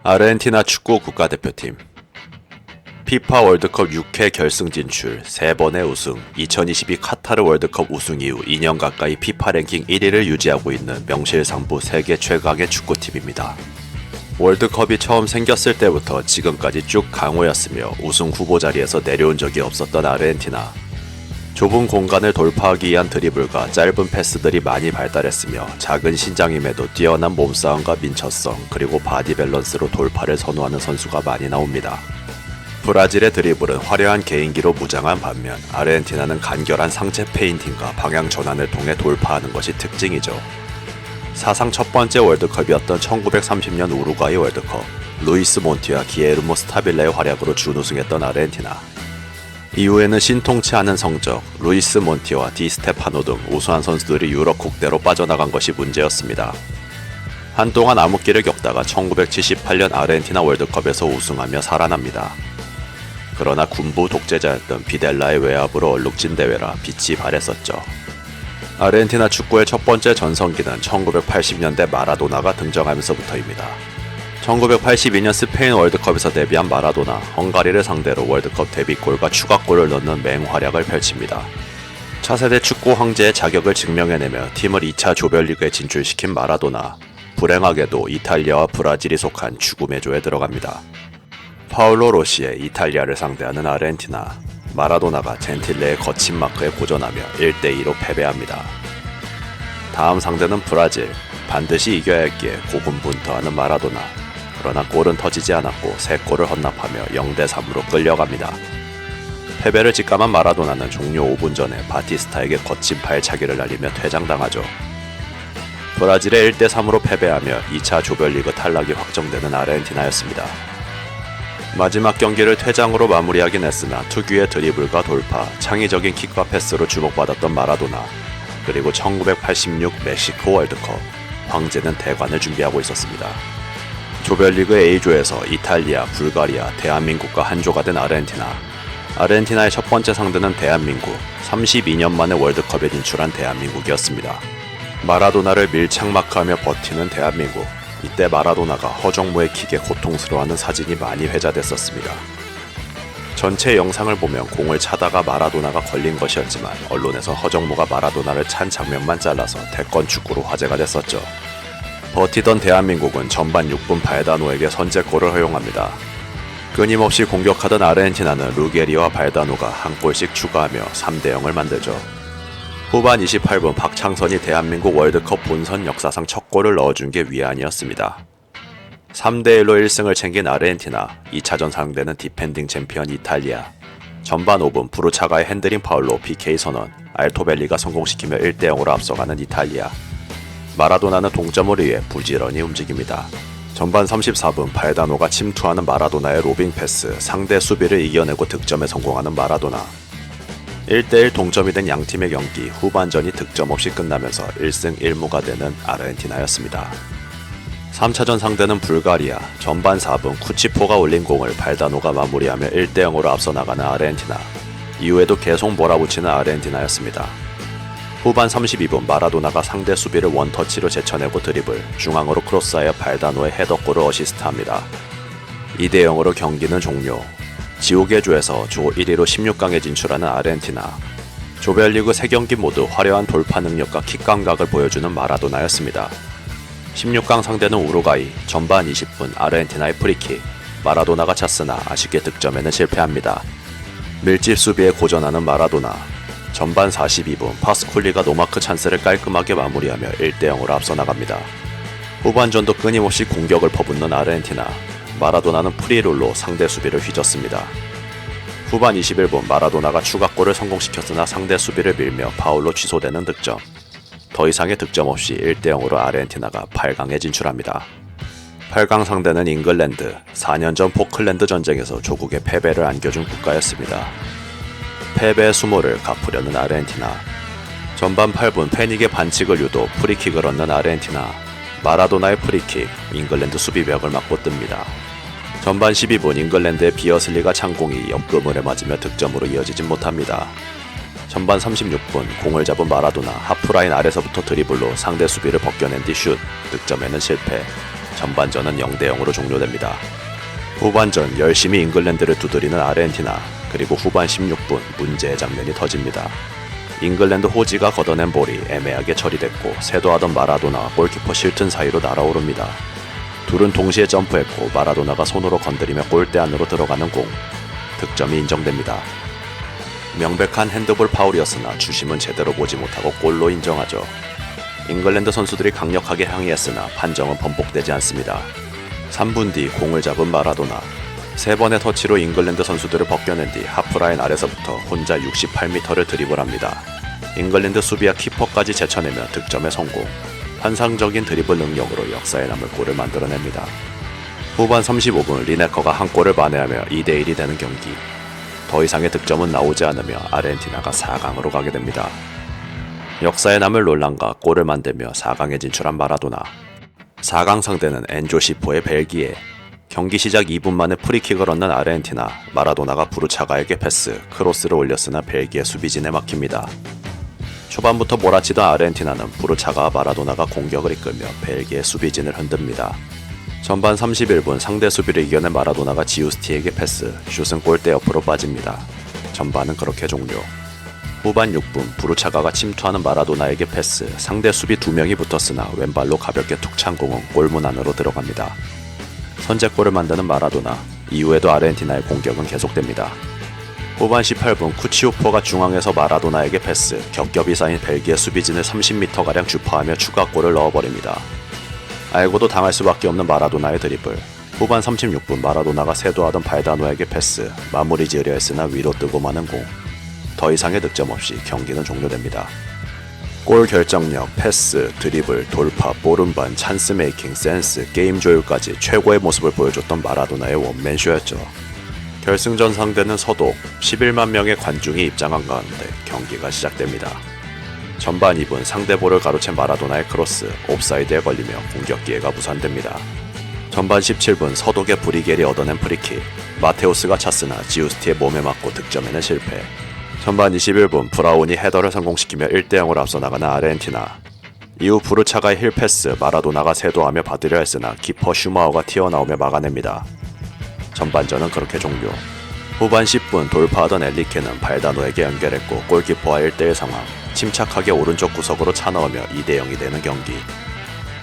아르헨티나 축구 국가대표팀 피파 월드컵 6회 결승 진출, 3번의 우승, 2022 카타르 월드컵 우승 이후 2년 가까이 피파 랭킹 1위를 유지하고 있는 명실상부 세계 최강의 축구팀입니다. 월드컵이 처음 생겼을 때부터 지금까지 쭉 강호였으며 우승 후보 자리에서 내려온 적이 없었던 아르헨티나. 좁은 공간을 돌파하기 위한 드리블과 짧은 패스들이 많이 발달했으며 작은 신장임에도 뛰어난 몸싸움과 민첩성 그리고 바디 밸런스로 돌파를 선호하는 선수가 많이 나옵니다. 브라질의 드리블은 화려한 개인기로 무장한 반면 아르헨티나는 간결한 상체 페인팅과 방향 전환을 통해 돌파하는 것이 특징이죠. 사상 첫 번째 월드컵이었던 1930년 우루과이 월드컵, 루이스 몬티와 기에르모 스타빌레의 활약으로 준우승했던 아르헨티나. 이후에는 신통치 않은 성적, 루이스 몬티와 디 스테파노 등 우수한 선수들이 유럽 국대로 빠져나간 것이 문제였습니다. 한동안 암흑기를 겪다가 1978년 아르헨티나 월드컵에서 우승하며 살아납니다. 그러나 군부 독재자였던 비델라의 외압으로 얼룩진 대회라 빛이 발했었죠. 아르헨티나 축구의 첫 번째 전성기는 1980년대 마라도나가 등장하면서부터입니다. 1982년 스페인 월드컵에서 데뷔한 마라도나, 헝가리를 상대로 월드컵 데뷔골과 추가골을 넣는 맹활약을 펼칩니다. 차세대 축구 황제의 자격을 증명해내며 팀을 2차 조별리그에 진출시킨 마라도나, 불행하게도 이탈리아와 브라질이 속한 죽음의 조에 들어갑니다. 파울로 로시의 이탈리아를 상대하는 아르헨티나, 마라도나가 젠틸레의 거친 마크에 고전하며 1대2로 패배합니다. 다음 상대는 브라질, 반드시 이겨야 했기에 고군분투하는 마라도나, 그러나 골은 터지지 않았고 3골을 헌납하며 0대3으로 끌려갑니다. 패배를 직감한 마라도나는 종료 5분 전에 바티스타에게 거친 발차기를 날리며 퇴장당하죠. 브라질의 1대3으로 패배하며 2차 조별리그 탈락이 확정되는 아르헨티나였습니다. 마지막 경기를 퇴장으로 마무리하긴 했으나 특유의 드리블과 돌파, 창의적인 킥과 패스로 주목받았던 마라도나, 그리고 1986 멕시코 월드컵, 황제는 대관을 준비하고 있었습니다. 조별리그 A조에서 이탈리아, 불가리아, 대한민국과 한조가 된 아르헨티나. 아르헨티나의 첫 번째 상대는 대한민국, 32년 만에 월드컵에 진출한 대한민국이었습니다. 마라도나를 밀착마크하며 버티는 대한민국. 이때 마라도나가 허정무의 킥에 고통스러워하는 사진이 많이 회자됐었습니다. 전체 영상을 보면 공을 차다가 마라도나가 걸린 것이었지만 언론에서 허정무가 마라도나를 찬 장면만 잘라서 대권 축구로 화제가 됐었죠. 버티던 대한민국은 전반 6분 발다노에게 선제골을 허용합니다. 끊임없이 공격하던 아르헨티나는 루게리와 발다노가 한 골씩 추가하며 3대0을 만들죠. 후반 28분 박창선이 대한민국 월드컵 본선 역사상 첫 골을 넣어준 게 위안이었습니다. 3대1로 1승을 챙긴 아르헨티나, 2차전 상대는 디펜딩 챔피언 이탈리아. 전반 5분 부르차가의 핸드링 파울로 PK 선언, 알토벨리가 성공시키며 1대0으로 앞서가는 이탈리아. 마라도나는 동점을 위해 부지런히 움직입니다. 전반 34분 발다노가 침투하는 마라도나의 로빙 패스, 상대 수비를 이겨내고 득점에 성공하는 마라도나. 1대1 동점이 된 양팀의 경기, 후반전이 득점 없이 끝나면서 1승 1무가 되는 아르헨티나였습니다. 3차전 상대는 불가리아, 전반 4분 쿠치포가 올린 공을 발다노가 마무리하며 1대0으로 앞서 나가는 아르헨티나. 이후에도 계속 몰아붙이는 아르헨티나였습니다. 후반 32분 마라도나가 상대 수비를 원터치로 제쳐내고 드리블, 중앙으로 크로스하여 발다노의 헤더골을 어시스트합니다. 2대0으로 경기는 종료. 지옥의 조에서 조 1위로 16강에 진출하는 아르헨티나. 조별리그 3경기 모두 화려한 돌파 능력과 킥 감각을 보여주는 마라도나였습니다. 16강 상대는 우루과이, 전반 20분 아르헨티나의 프리킥, 마라도나가 찼으나 아쉽게 득점에는 실패합니다. 밀집 수비에 고전하는 마라도나. 전반 42분 파스쿨리가 노마크 찬스를 깔끔하게 마무리하며 1대0으로 앞서 나갑니다. 후반전도 끊임없이 공격을 퍼붓는 아르헨티나. 마라도나는 프리롤로 상대 수비를 휘젓습니다. 후반 21분 마라도나가 추가골을 성공시켰으나 상대 수비를 밀며 파울로 취소되는 득점. 더 이상의 득점 없이 1대0으로 아르헨티나가 8강에 진출합니다. 8강 상대는 잉글랜드, 4년 전 포클랜드 전쟁에서 조국의 패배를 안겨준 국가였습니다. 패배의 수모를 갚으려는 아르헨티나. 전반 8분 패닉의 반칙을 유도 프리킥을 얻는 아르헨티나. 마라도나의 프리킥, 잉글랜드 수비벽을 맞고 뜹니다. 전반 12분 잉글랜드의 비어슬리가 찬 공이 옆그물에 맞으며 득점으로 이어지진 못합니다. 전반 36분 공을 잡은 마라도나 하프라인 아래서부터 드리블로 상대 수비를 벗겨낸 뒤 슛, 득점에는 실패. 전반전은 0대0으로 종료됩니다. 후반전 열심히 잉글랜드를 두드리는 아르헨티나, 그리고 후반 16분 문제의 장면이 터집니다. 잉글랜드 호지가 걷어낸 볼이 애매하게 처리됐고 세도하던 마라도나와 골키퍼 실튼 사이로 날아오릅니다. 둘은 동시에 점프했고 마라도나가 손으로 건드리며 골대 안으로 들어가는 공, 득점이 인정됩니다. 명백한 핸드볼 파울이었으나 주심은 제대로 보지 못하고 골로 인정하죠. 잉글랜드 선수들이 강력하게 항의했으나 판정은 번복되지 않습니다. 3분 뒤 공을 잡은 마라도나, 3번의 터치로 잉글랜드 선수들을 벗겨낸 뒤 하프라인 아래서부터 혼자 68m를 드리블합니다. 잉글랜드 수비와 키퍼까지 제쳐내며 득점에 성공. 환상적인 드리블 능력으로 역사에 남을 골을 만들어냅니다. 후반 35분 리네커가 한 골을 만회하며 2대1이 되는 경기. 더 이상의 득점은 나오지 않으며 아르헨티나가 4강으로 가게 됩니다. 역사에 남을 논란과 골을 만들며 4강에 진출한 마라도나. 4강 상대는 엔조 시포의 벨기에. 경기 시작 2분 만에 프리킥을 얻는 아르헨티나, 마라도나가 부르차가에게 패스, 크로스를 올렸으나 벨기에 수비진에 막힙니다. 초반부터 몰아치던 아르헨티나는 부르차가와 마라도나가 공격을 이끌며 벨기에 수비진을 흔듭니다. 전반 31분 상대 수비를 이겨낸 마라도나가 지우스티에게 패스, 슛은 골대 옆으로 빠집니다. 전반은 그렇게 종료. 후반 6분 부르차가가 침투하는 마라도나에게 패스, 상대 수비 2명이 붙었으나 왼발로 가볍게 툭 찬 공은 골문 안으로 들어갑니다. 선제골을 만드는 마라도나, 이후에도 아르헨티나의 공격은 계속됩니다. 후반 18분 쿠치우포가 중앙에서 마라도나에게 패스, 겹겹이 쌓인 벨기에 수비진을 30m가량 주파하며 추가골을 넣어버립니다. 알고도 당할 수밖에 없는 마라도나의 드리블. 후반 36분 마라도나가 세도하던 발다노에게 패스, 마무리 지으려 했으나 위로 뜨고 마는 공. 더 이상의 득점 없이 경기는 종료됩니다. 골 결정력, 패스, 드리블, 돌파, 볼운반, 찬스 메이킹, 센스, 게임 조율까지 최고의 모습을 보여줬던 마라도나의 원맨쇼였죠. 결승전 상대는 서독, 11만 명의 관중이 입장한 가운데 경기가 시작됩니다. 전반 2분 상대 볼을 가로챈 마라도나의 크로스, 옵사이드에 걸리며 공격 기회가 무산됩니다. 전반 17분 서독의 브리겔이 얻어낸 프리킥, 마테우스가 찼으나 지우스티의 몸에 맞고 득점에는 실패. 전반 21분 브라운이 헤더를 성공시키며 1대0으로 앞서 나가는 아르헨티나. 이후 부르차가의 힐 패스, 마라도나가 세도하며 받으려 했으나 키퍼 슈마우가 튀어나오며 막아냅니다. 전반전은 그렇게 종료. 후반 10분 돌파하던 엘리케는 발다노에게 연결했고 골키퍼와 1대1 상황, 침착하게 오른쪽 구석으로 차넣으며 2대0이 되는 경기.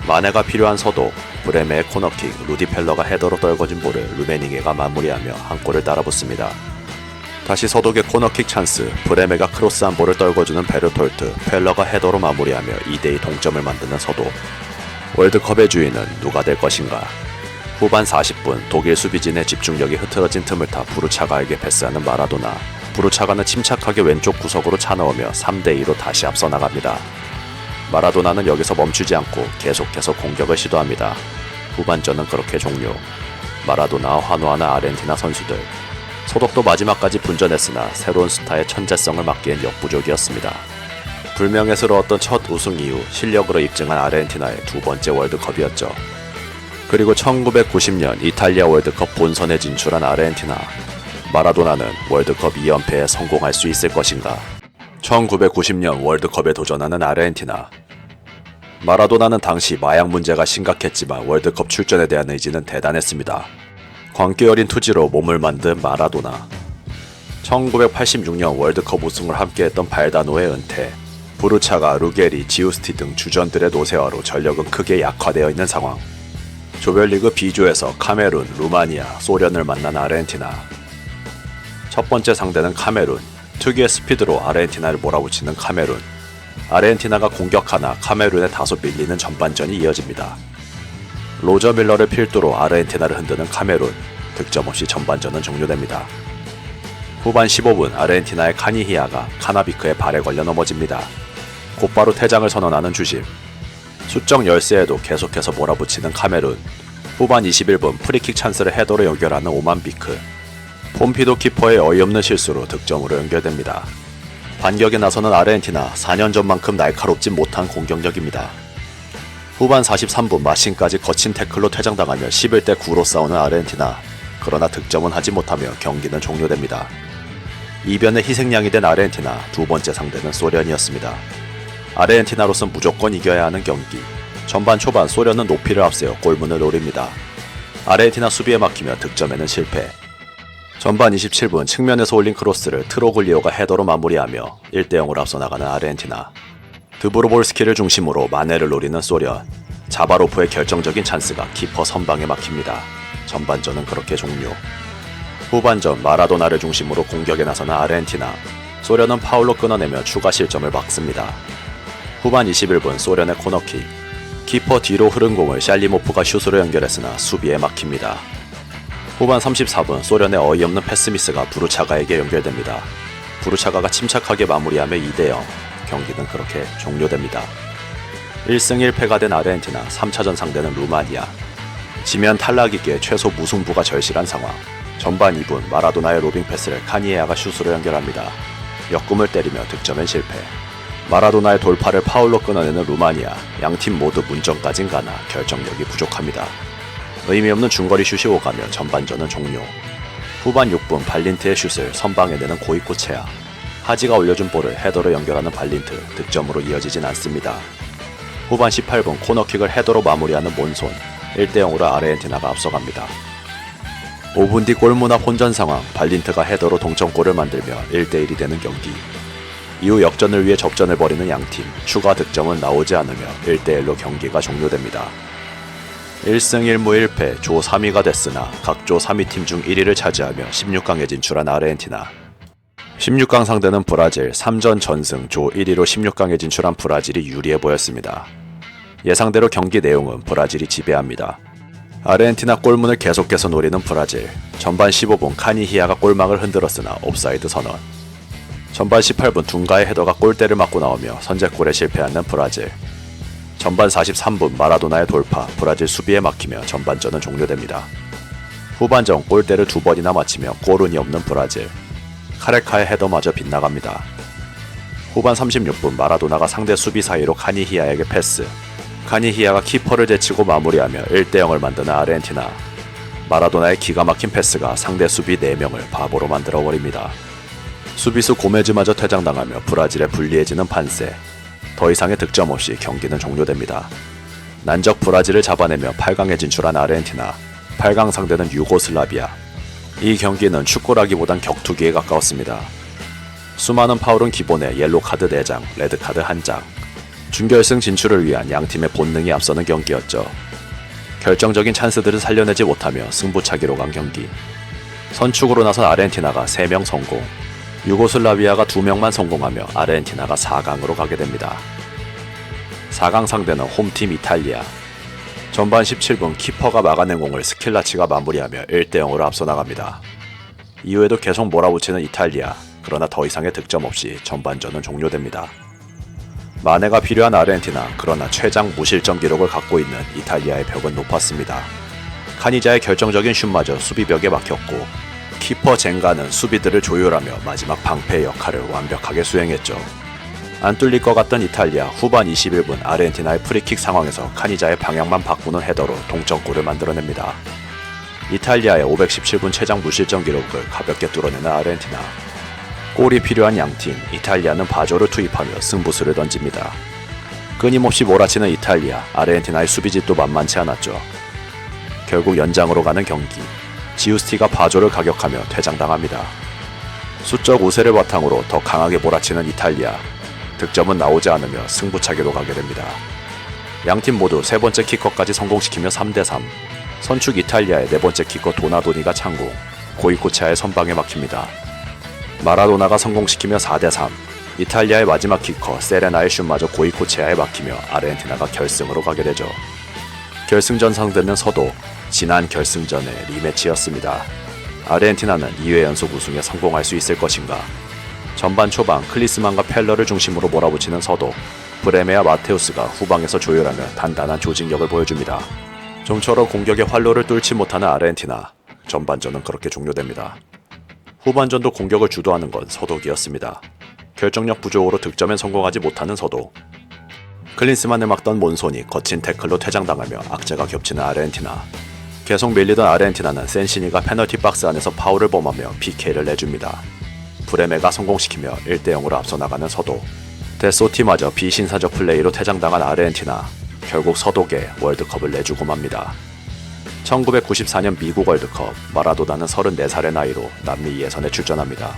만회가 필요한 서독, 브레메의 코너킥, 루디 펠러가 헤더로 떨궈진 볼을 루메니게가 마무리하며 한 골을 따라붙습니다. 다시 서독의 코너킥 찬스, 브레메가 크로스한 볼을 떨궈주는 베르톨트, 펠러가 헤더로 마무리하며 2대2 동점을 만드는 서독. 월드컵의 주인은 누가 될 것인가? 후반 40분 독일 수비진의 집중력이 흐트러진 틈을 타 부르차가에게 패스하는 마라도나. 부르차가는 침착하게 왼쪽 구석으로 차넣으며 3대2로 다시 앞서 나갑니다. 마라도나는 여기서 멈추지 않고 계속해서 공격을 시도합니다. 후반전은 그렇게 종료. 마라도나와 환호하는 아르헨티나 선수들. 서독도 마지막까지 분전했으나 새로운 스타의 천재성을 막기엔 역부족이었습니다. 불명예스러웠던 첫 우승 이후 실력으로 입증한 아르헨티나의 두 번째 월드컵이었죠. 그리고 1990년 이탈리아 월드컵 본선에 진출한 아르헨티나. 마라도나는 월드컵 2연패에 성공할 수 있을 것인가? 1990년 월드컵에 도전하는 아르헨티나. 마라도나는 당시 마약 문제가 심각했지만 월드컵 출전에 대한 의지는 대단했습니다. 광기 어린 투지로 몸을 만든 마라도나. 1986년 월드컵 우승을 함께했던 발다노의 은퇴. 부르차가, 루게리, 지우스티 등 주전들의 노쇠화로 전력은 크게 약화되어 있는 상황. 조별리그 B조에서 카메룬, 루마니아, 소련을 만난 아르헨티나. 첫 번째 상대는 카메룬. 특유의 스피드로 아르헨티나를 몰아붙이는 카메룬. 아르헨티나가 공격하나 카메룬에 다소 밀리는 전반전이 이어집니다. 로저 밀러를 필두로 아르헨티나를 흔드는 카메룬. 득점 없이 전반전은 종료됩니다. 후반 15분 아르헨티나의 카니히아가 카나비크의 발에 걸려 넘어집니다. 곧바로 퇴장을 선언하는 주심. 수적 열세에도 계속해서 몰아붙이는 카메룬. 후반 21분 프리킥 찬스를 헤더로 연결하는 오만비크. 폼피도 키퍼의 어이없는 실수로 득점으로 연결됩니다. 반격에 나서는 아르헨티나. 4년 전만큼 날카롭지 못한 공격력입니다. 후반 43분 마신까지 거친 태클로 퇴장당하며 11대 9로 싸우는 아르헨티나. 그러나 득점은 하지 못하며 경기는 종료됩니다. 이변의 희생양이 된 아르헨티나. 두 번째 상대는 소련이었습니다. 아르헨티나로선 무조건 이겨야 하는 경기. 전반 초반 소련은 높이를 앞세워 골문을 노립니다. 아르헨티나 수비에 막히며 득점에는 실패. 전반 27분 측면에서 올린 크로스를 트로글리오가 헤더로 마무리하며 1대0으로 앞서 나가는 아르헨티나. 드브로볼스키를 중심으로 마네를 노리는 소련. 자바로프의 결정적인 찬스가 키퍼 선방에 막힙니다. 전반전은 그렇게 종료. 후반전 마라도나를 중심으로 공격에 나서는 아르헨티나. 소련은 파울로 끊어내며 추가 실점을 막습니다. 후반 21분 소련의 코너킥. 키퍼 뒤로 흐른 공을 샬리모프가 슛으로 연결했으나 수비에 막힙니다. 후반 34분 소련의 어이없는 패스미스가 부르차가에게 연결됩니다. 부르차가가 침착하게 마무리하며 2대0. 경기는 그렇게 종료됩니다. 1승 1패가 된 아르헨티나 3차전 상대는 루마니아. 지면 탈락이기에 최소 무승부가 절실한 상황. 전반 2분 마라도나의 로빙 패스를 카니에아가 슛으로 연결합니다. 역금을 때리며 득점엔 실패. 마라도나의 돌파를 파울로 끊어내는 루마니아. 양팀 모두 문정까진 가나 결정력이 부족합니다. 의미 없는 중거리 슛이 오가며 전반전은 종료. 후반 6분 발린트의 슛을 선방에 내는 고이코체아. 하지가 올려준 볼을 헤더로 연결하는 발린트. 득점으로 이어지진 않습니다. 후반 18분 코너킥을 헤더로 마무리하는 몬손. 1대0으로 아르헨티나가 앞서갑니다. 5분 뒤 골문 앞 혼전 상황. 발린트가 헤더로 동점골을 만들며 1대1이 되는 경기. 이후 역전을 위해 접전을 벌이는 양팀. 추가 득점은 나오지 않으며 1대1로 경기가 종료됩니다. 1승 1무 1패 조 3위가 됐으나 각 조 3위 팀 중 1위를 차지하며 16강에 진출한 아르헨티나. 16강 상대는 브라질. 3전 전승 조 1위로 16강에 진출한 브라질이 유리해 보였습니다. 예상대로 경기 내용은 브라질이 지배합니다. 아르헨티나 골문을 계속해서 노리는 브라질. 전반 15분 카니히아가 골망을 흔들었으나 옵사이드 선언. 전반 18분 둔가의 헤더가 골대를 맞고 나오며 선제골에 실패하는 브라질. 전반 43분 마라도나의 돌파. 브라질 수비에 막히며 전반전은 종료됩니다. 후반전 골대를 2번이나 맞히며 골운이 없는 브라질. 카레카의 헤더마저 빗나갑니다. 후반 36분 마라도나가 상대 수비 사이로 카니히아에게 패스. 카니히아가 키퍼를 제치고 마무리하며 1대0을 만드는 아르헨티나. 마라도나의 기가 막힌 패스가 상대 수비 4명을 바보로 만들어버립니다. 수비수 고메즈마저 퇴장당하며 브라질에 불리해지는 판세. 더 이상의 득점 없이 경기는 종료됩니다. 난적 브라질을 잡아내며 8강에 진출한 아르헨티나. 8강 상대는 유고슬라비아. 이 경기는 축구라기보단 격투기에 가까웠습니다. 수많은 파울은 기본에 옐로카드 4장, 레드카드 1장. 준결승 진출을 위한 양팀의 본능이 앞서는 경기였죠. 결정적인 찬스들을 살려내지 못하며 승부차기로 간 경기. 선축으로 나선 아르헨티나가 3명 성공. 유고슬라비아가 2명만 성공하며 아르헨티나가 4강으로 가게 됩니다. 4강 상대는 홈팀 이탈리아. 전반 17분 키퍼가 막아낸 공을 스킬라치가 마무리하며 1대0으로 앞서 나갑니다. 이후에도 계속 몰아붙이는 이탈리아. 그러나 더 이상의 득점 없이 전반전은 종료됩니다. 마네가 필요한 아르헨티나. 그러나 최장 무실점 기록을 갖고 있는 이탈리아의 벽은 높았습니다. 카니자의 결정적인 슛마저 수비벽에 막혔고 키퍼 젠가는 수비들을 조율하며 마지막 방패 역할을 완벽하게 수행했죠. 안 뚫릴 것 같던 이탈리아. 후반 21분 아르헨티나의 프리킥 상황에서 카니자의 방향만 바꾸는 헤더로 동점골을 만들어냅니다. 이탈리아의 517분 최장 무실점 기록을 가볍게 뚫어내는 아르헨티나. 골이 필요한 양팀. 이탈리아는 바조를 투입하며 승부수를 던집니다. 끊임없이 몰아치는 이탈리아. 아르헨티나의 수비집도 만만치 않았죠. 결국 연장으로 가는 경기. 지우스티가 바조를 가격하며 퇴장당합니다. 수적 우세를 바탕으로 더 강하게 몰아치는 이탈리아. 득점은 나오지 않으며 승부차기로 가게 됩니다. 양팀 모두 세 번째 키커까지 성공시키며 3대3. 선축 이탈리아의 네 번째 키커 도나도니가 창공. 고이코체아의 선방에 막힙니다. 마라도나가 성공시키며 4대3. 이탈리아의 마지막 키커 세레나의 슛마저 고이코체아에 막히며 아르헨티나가 결승으로 가게 되죠. 결승전 상대는 서도. 지난 결승전의 리매치였습니다. 아르헨티나는 2회 연속 우승에 성공할 수 있을 것인가. 전반 초반 클리스만과 펠러를 중심으로 몰아붙이는 서도. 브레메와 마테우스가 후방에서 조율하며 단단한 조직력을 보여줍니다. 좀처럼 공격의 활로를 뚫지 못하는 아르헨티나. 전반전은 그렇게 종료됩니다. 후반전도 공격을 주도하는 건 서독이었습니다. 결정력 부족으로 득점에 성공하지 못하는 서독. 클린스만을 막던 몬손이 거친 태클로 퇴장당하며 악재가 겹치는 아르헨티나. 계속 밀리던 아르헨티나는 센시니가 페널티 박스 안에서 파울을 범하며 PK를 내줍니다. 브레메가 성공시키며 1대0으로 앞서 나가는 서독. 데소티마저 비신사적 플레이로 퇴장당한 아르헨티나. 결국 서독에 월드컵을 내주고 맙니다. 1994년 미국 월드컵, 마라도나는 34살의 나이로 남미 예선에 출전합니다.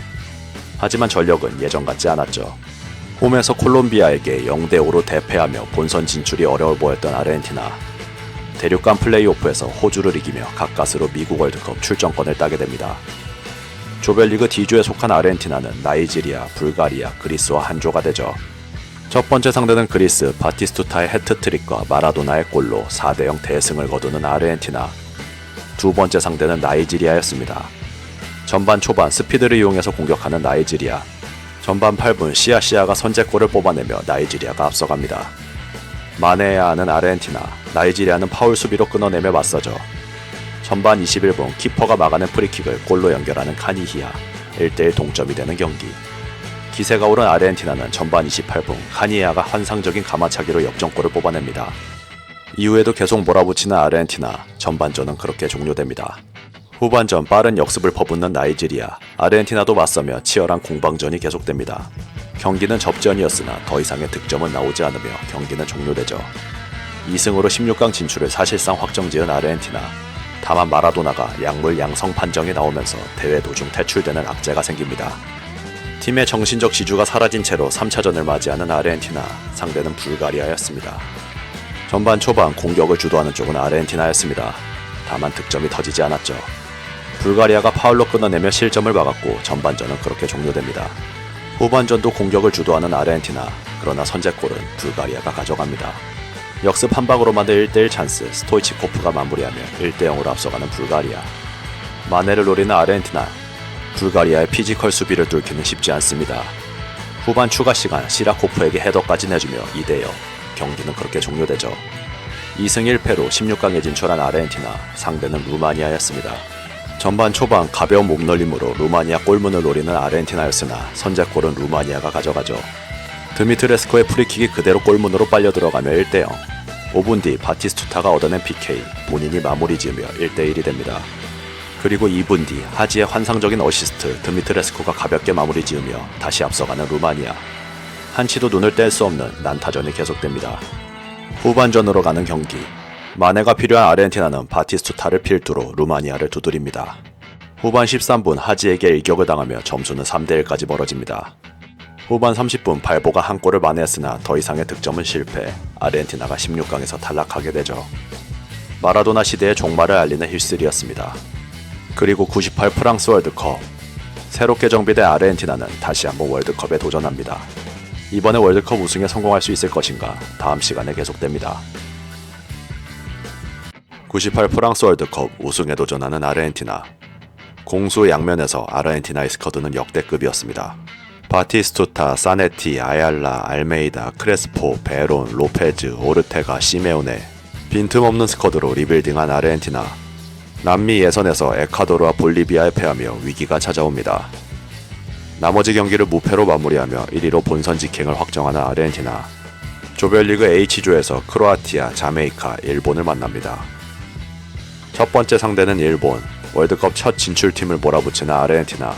하지만 전력은 예전 같지 않았죠. 홈에서 콜롬비아에게 0대5로 대패하며 본선 진출이 어려워 보였던 아르헨티나. 대륙간 플레이오프에서 호주를 이기며 가까스로 미국 월드컵 출전권을 따게 됩니다. 조별리그 D조에 속한 아르헨티나는 나이지리아, 불가리아, 그리스와 한조가 되죠. 첫 번째 상대는 그리스, 바티스투타의 해트트릭과 마라도나의 골로 4대0 대승을 거두는 아르헨티나. 두 번째 상대는 나이지리아였습니다. 전반 초반 스피드를 이용해서 공격하는 나이지리아. 전반 8분 시아가 선제골을 뽑아내며 나이지리아가 앞서갑니다. 만회해야 하는 아르헨티나, 나이지리아는 파울 수비로 끊어내며 맞서죠. 전반 21분 키퍼가 막아낸 프리킥을 골로 연결하는 카니히아, 1대1 동점이 되는 경기. 기세가 오른 아르헨티나는 전반 28분 카니히아가 환상적인 가마차기로 역전골을 뽑아냅니다. 이후에도 계속 몰아붙이는 아르헨티나, 전반전은 그렇게 종료됩니다. 후반전 빠른 역습을 퍼붓는 나이지리아, 아르헨티나도 맞서며 치열한 공방전이 계속됩니다. 경기는 접전이었으나 더 이상의 득점은 나오지 않으며 경기는 종료되죠. 2승으로 16강 진출을 사실상 확정지은 아르헨티나. 다만 마라도나가 약물 양성 판정이 나오면서 대회 도중 퇴출되는 악재가 생깁니다. 팀의 정신적 지주가 사라진 채로 3차전을 맞이하는 아르헨티나, 상대는 불가리아였습니다. 전반 초반 공격을 주도하는 쪽은 아르헨티나였습니다. 다만 득점이 터지지 않았죠. 불가리아가 파울로 끊어내며 실점을 막았고 전반전은 그렇게 종료됩니다. 후반전도 공격을 주도하는 아르헨티나, 그러나 선제골은 불가리아가 가져갑니다. 역습 한 방으로 만든 1대1 찬스, 스토이치코프가 마무리하며 1대0으로 앞서가는 불가리아. 만회를 노리는 아르헨티나, 불가리아의 피지컬 수비를 뚫기는 쉽지 않습니다. 후반 추가 시간 시라코프에게 헤더까지 내주며 2대0, 경기는 그렇게 종료되죠. 2승 1패로 16강에 진출한 아르헨티나, 상대는 루마니아였습니다. 전반 초반 가벼운 몸놀림으로 루마니아 골문을 노리는 아르헨티나였으나 선제골은 루마니아가 가져가죠. 드미트레스코의 프리킥이 그대로 골문으로 빨려 들어가며 1대0. 5분 뒤 바티스투타가 얻어낸 PK, 본인이 마무리 지으며 1대1이 됩니다. 그리고 2분 뒤 하지의 환상적인 어시스트, 드미트레스코가 가볍게 마무리 지으며 다시 앞서가는 루마니아. 한치도 눈을 뗄 수 없는 난타전이 계속됩니다. 후반전으로 가는 경기. 만회가 필요한 아르헨티나는 바티스투타를 필두로 루마니아를 두드립니다. 후반 13분 하지에게 일격을 당하며 점수는 3대1까지 멀어집니다. 후반 30분 발보가 한 골을 만회했으나 더 이상의 득점은 실패, 아르헨티나가 16강에서 탈락하게 되죠. 마라도나 시대의 종말을 알리는 힐스리였습니다. 그리고 98 프랑스 월드컵. 새롭게 정비된 아르헨티나는 다시 한번 월드컵에 도전합니다. 이번에 월드컵 우승에 성공할 수 있을 것인가, 다음 시간에 계속됩니다. 98 프랑스 월드컵 우승에 도전하는 아르헨티나. 공수 양면에서 아르헨티나의 스쿼드는 역대급이었습니다. 바티스투타, 사네티, 아얄라, 알메이다, 크레스포, 베론, 로페즈, 오르테가, 시메오네. 빈틈없는 스쿼드로 리빌딩한 아르헨티나. 남미 예선에서 에콰도르와 볼리비아에 패하며 위기가 찾아옵니다. 나머지 경기를 무패로 마무리하며 1위로 본선 직행을 확정하는 아르헨티나. 조별리그 H조에서 크로아티아, 자메이카, 일본을 만납니다. 첫 번째 상대는 일본, 월드컵 첫 진출팀을 몰아붙이는 아르헨티나.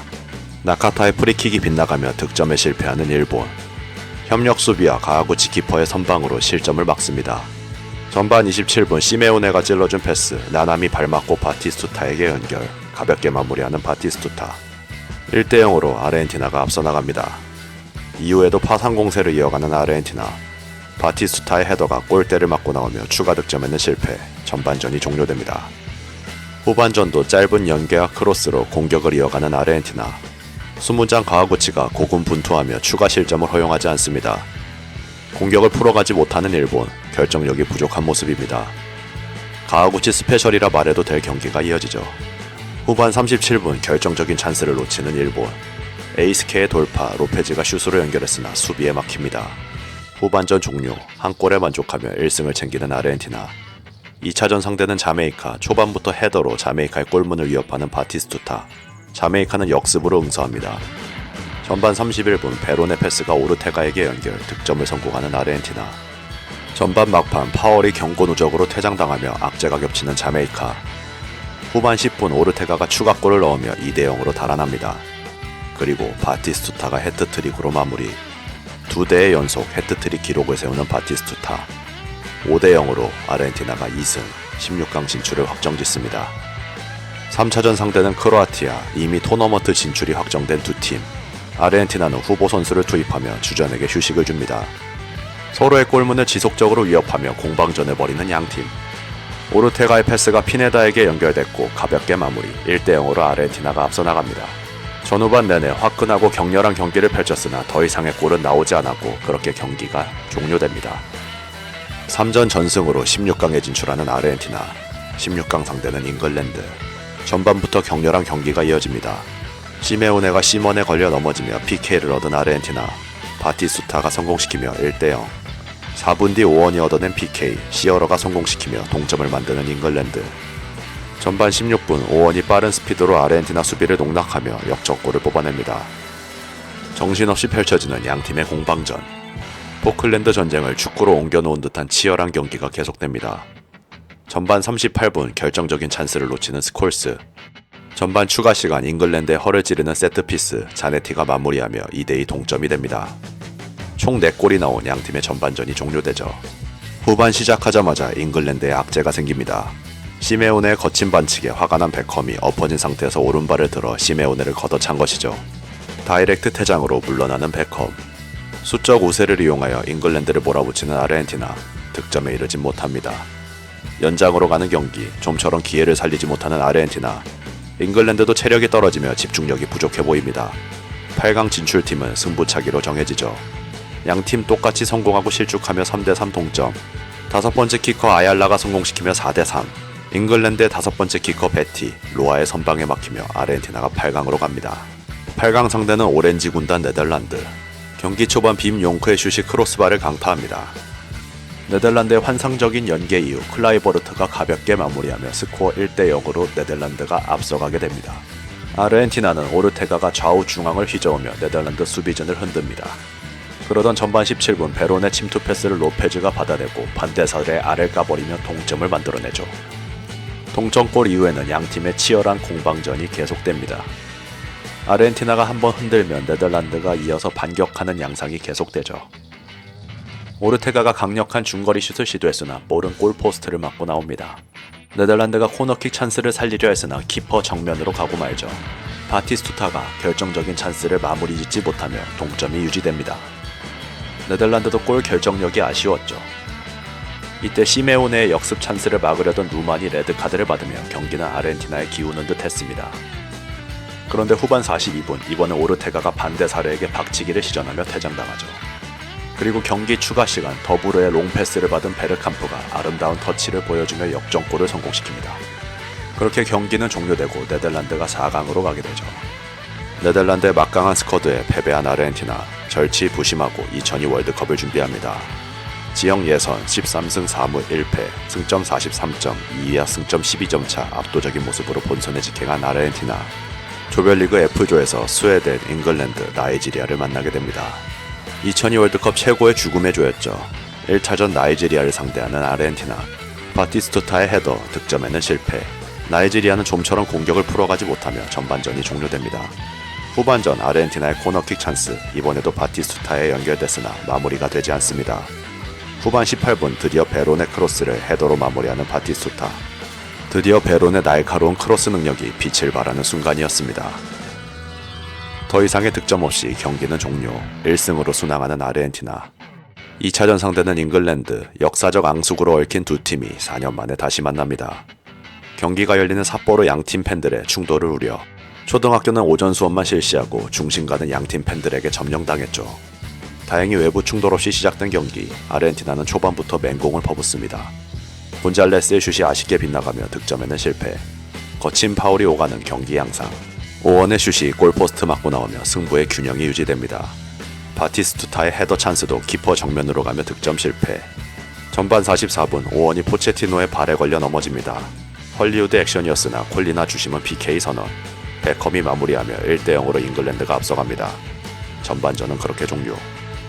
나카타의 프리킥이 빗나가며 득점에 실패하는 일본. 협력 수비와 가하구치 키퍼의 선방으로 실점을 막습니다. 전반 27분 시메오네가 찔러준 패스, 나나미 발맞고 바티스투타에게 연결, 가볍게 마무리하는 바티스투타. 1대0으로 아르헨티나가 앞서 나갑니다. 이후에도 파상 공세를 이어가는 아르헨티나. 바티스투타의 헤더가 골대를 맞고 나오며 추가 득점에는 실패, 전반전이 종료됩니다. 후반전도 짧은 연계와 크로스로 공격을 이어가는 아르헨티나. 수문장 가하구치가 고군분투하며 추가 실점을 허용하지 않습니다. 공격을 풀어가지 못하는 일본, 결정력이 부족한 모습입니다. 가하구치 스페셜이라 말해도 될 경기가 이어지죠. 후반 37분 결정적인 찬스를 놓치는 일본. 에이스케의 돌파, 로페즈가 슛으로 연결했으나 수비에 막힙니다. 후반전 종료, 한 골에 만족하며 1승을 챙기는 아르헨티나. 2차전 상대는 자메이카, 초반부터 헤더로 자메이카의 골문을 위협하는 바티스투타. 자메이카는 역습으로 응수합니다. 전반 31분 베론의 패스가 오르테가에게 연결, 득점을 성공하는 아르헨티나. 전반 막판 파월이 경고 누적으로 퇴장당하며 악재가 겹치는 자메이카. 후반 10분 오르테가가 추가골을 넣으며 2대0으로 달아납니다. 그리고 바티스투타가 해트트릭으로 마무리. 2대의 연속 해트트릭 기록을 세우는 바티스투타. 5대0으로 아르헨티나가 2승, 16강 진출을 확정짓습니다. 3차전 상대는 크로아티아, 이미 토너먼트 진출이 확정된 두 팀. 아르헨티나는 후보 선수를 투입하며 주전에게 휴식을 줍니다. 서로의 골문을 지속적으로 위협하며 공방전을 벌이는 양팀. 오르테가의 패스가 피네다에게 연결됐고 가볍게 마무리, 1대0으로 아르헨티나가 앞서 나갑니다. 전후반 내내 화끈하고 격렬한 경기를 펼쳤으나 더 이상의 골은 나오지 않았고 그렇게 경기가 종료됩니다. 3전 전승으로 16강에 진출하는 아르헨티나, 16강 상대는 잉글랜드. 전반부터 격렬한 경기가 이어집니다. 시메오네가 시먼에 걸려 넘어지며 PK를 얻은 아르헨티나, 바티스투타가 성공시키며 1대0. 4분 뒤 오원이 얻어낸 PK, 시어러가 성공시키며 동점을 만드는 잉글랜드. 전반 16분 오원이 빠른 스피드로 아르헨티나 수비를 농락하며 역전골을 뽑아냅니다. 정신없이 펼쳐지는 양팀의 공방전. 포클랜드 전쟁을 축구로 옮겨놓은 듯한 치열한 경기가 계속됩니다. 전반 38분 결정적인 찬스를 놓치는 스콜스. 전반 추가 시간 잉글랜드의 허를 찌르는 세트피스, 자네티가 마무리하며 2대2 동점이 됩니다. 총 4골이 나온 양팀의 전반전이 종료되죠. 후반 시작하자마자 잉글랜드에 악재가 생깁니다. 시메오네의 거친 반칙에 화가 난 베컴이 엎어진 상태에서 오른발을 들어 시메오네를 걷어찬 것이죠. 다이렉트 퇴장으로 물러나는 베컴. 수적 우세를 이용하여 잉글랜드를 몰아붙이는 아르헨티나, 득점에 이르지 못합니다. 연장으로 가는 경기, 좀처럼 기회를 살리지 못하는 아르헨티나. 잉글랜드도 체력이 떨어지며 집중력이 부족해 보입니다. 8강 진출팀은 승부차기로 정해지죠. 양팀 똑같이 성공하고 실축하며 3대3 동점. 다섯 번째 키커 아얄라가 성공시키며 4대3. 잉글랜드의 다섯 번째 키커 베티, 로아의 선방에 막히며 아르헨티나가 8강으로 갑니다. 8강 상대는 오렌지 군단 네덜란드. 경기 초반 빔 용크의 슛이 크로스바를 강타합니다. 네덜란드의 환상적인 연계 이후 클라이버르트가 가볍게 마무리하며 스코어 1대0으로 네덜란드가 앞서가게 됩니다. 아르헨티나는 오르테가가 좌우 중앙을 휘저으며 네덜란드 수비진을 흔듭니다. 그러던 전반 17분 베론의 침투 패스를 로페즈가 받아내고 반대살에 알을 까버리며 동점을 만들어내죠. 동점골 이후에는 양팀의 치열한 공방전이 계속됩니다. 아르헨티나가 한번 흔들면 네덜란드가 이어서 반격하는 양상이 계속되죠. 오르테가가 강력한 중거리 슛을 시도했으나 볼은 골포스트를 맞고 나옵니다. 네덜란드가 코너킥 찬스를 살리려 했으나 키퍼 정면으로 가고 말죠. 바티스투타가 결정적인 찬스를 마무리 짓지 못하며 동점이 유지됩니다. 네덜란드도 골 결정력이 아쉬웠죠. 이때 시메오네의 역습 찬스를 막으려던 루만이 레드카드를 받으며 경기는 아르헨티나에 기우는 듯 했습니다. 그런데 후반 42분 이번에 오르테가가 반대 사례에게 박치기를 시전하며 퇴장당하죠. 그리고 경기 추가 시간 더부르의 롱패스를 받은 베르캄프가 아름다운 터치를 보여주며 역전골을 성공시킵니다. 그렇게 경기는 종료되고 네덜란드가 4강으로 가게 되죠. 네덜란드의 막강한 스쿼드에 패배한 아르헨티나, 절치부심하고 2002 월드컵을 준비합니다. 지역 예선 13승 4무 1패, 승점 43점, 2위와 승점 12점 차 압도적인 모습으로 본선에 직행한 아르헨티나. 조별리그 F조에서 스웨덴, 잉글랜드, 나이지리아를 만나게 됩니다. 2002 월드컵 최고의 죽음의 조였죠. 1차전 나이지리아를 상대하는 아르헨티나. 바티스투타의 헤더, 득점에는 실패. 나이지리아는 좀처럼 공격을 풀어가지 못하며 전반전이 종료됩니다. 후반전 아르헨티나의 코너킥 찬스, 이번에도 바티스투타에 연결됐으나 마무리가 되지 않습니다. 후반 18분 드디어 베론의 크로스를 헤더로 마무리하는 바티스투타. 드디어 베론의 날카로운 크로스 능력이 빛을 발하는 순간이었습니다. 더 이상의 득점 없이 경기는 종료, 1승으로 순항하는 아르헨티나. 2차전 상대는 잉글랜드, 역사적 앙숙으로 얽힌 두 팀이 4년 만에 다시 만납니다. 경기가 열리는 삿포로 양팀 팬들의 충돌을 우려 초등학교는 오전 수업만 실시하고 중심가는 양팀 팬들에게 점령당했죠. 다행히 외부 충돌 없이 시작된 경기, 아르헨티나는 초반부터 맹공을 퍼붓습니다. 곤잘레스의 슛이 아쉽게 빗나가며 득점에는 실패. 거친 파울이 오가는 경기 양상. 오원의 슛이 골포스트 맞고 나오며 승부의 균형이 유지됩니다. 바티스투타의 헤더 찬스도 키퍼 정면으로 가며 득점 실패. 전반 44분 오원이 포체티노의 발에 걸려 넘어집니다. 헐리우드 액션이었으나 콜리나 주심은 PK 선언. 베컴이 마무리하며 1대0으로 잉글랜드가 앞서갑니다. 전반전은 그렇게 종료.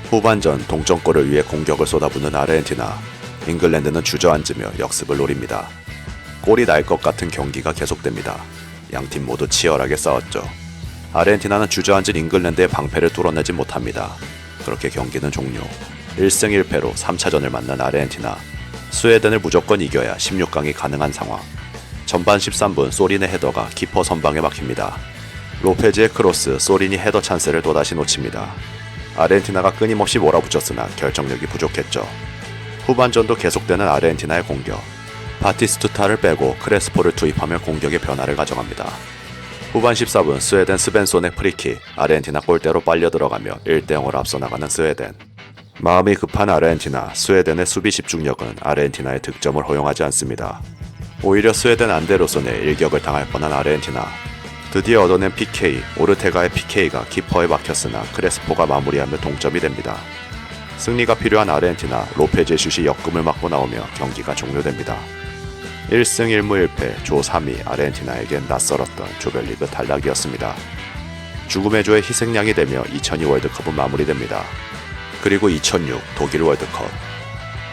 후반전 동점골을 위해 공격을 쏟아붓는 아르헨티나. 잉글랜드는 주저앉으며 역습을 노립니다. 골이 날 것 같은 경기가 계속됩니다. 양팀 모두 치열하게 싸웠죠. 아르헨티나는 주저앉은 잉글랜드의 방패를 뚫어내지 못합니다. 그렇게 경기는 종료. 1승 1패로 3차전을 만난 아르헨티나. 스웨덴을 무조건 이겨야 16강이 가능한 상황. 전반 13분 소린의 헤더가 키퍼 선방에 막힙니다. 로페즈의 크로스, 소린이 헤더 찬스를 또다시 놓칩니다. 아르헨티나가 끊임없이 몰아붙였으나 결정력이 부족했죠. 후반전도 계속되는 아르헨티나의 공격. 바티스투타를 빼고 크레스포를 투입하며 공격의 변화를 가져갑니다. 후반 14분 스웨덴 스벤손의 프리킥, 아르헨티나 골대로 빨려 들어가며 1대0으로 앞서 나가는 스웨덴. 마음이 급한 아르헨티나, 스웨덴의 수비 집중력은 아르헨티나의 득점을 허용하지 않습니다. 오히려 스웨덴 안데르손에 일격을 당할 뻔한 아르헨티나. 드디어 얻어낸 PK, 오르테가의 PK가 키퍼에 막혔으나 크레스포가 마무리하며 동점이 됩니다. 승리가 필요한 아르헨티나, 로페즈의 슛이 역금을 맞고 나오며 경기가 종료됩니다. 1승 1무 1패, 조 3위 아르헨티나에겐 낯설었던 조별리그 탈락이었습니다. 죽음의 조의 희생양이 되며 2002 월드컵은 마무리됩니다. 그리고 2006 독일 월드컵.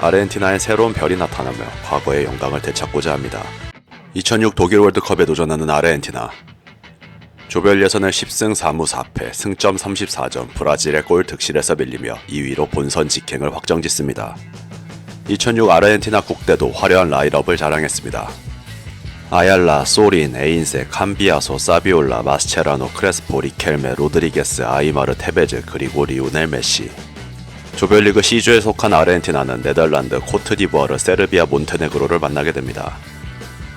아르헨티나의 새로운 별이 나타나며 과거의 영광을 되찾고자 합니다. 2006 독일 월드컵에 도전하는 아르헨티나. 조별 예선을 10승 4무 4패, 승점 34점, 브라질의 골 득실에서 밀리며 2위로 본선 직행을 확정짓습니다. 2006 아르헨티나 국대도 화려한 라인업을 자랑했습니다. 아얄라, 소린, 에인세, 캄비아소, 사비올라, 마스체라노, 크레스포, 리켈메, 로드리게스, 아이마르, 테베즈, 그리고 리오넬 메시. 조별리그 C조에 속한 아르헨티나는 네덜란드, 코트디부아르, 세르비아, 몬테네그로를 만나게 됩니다.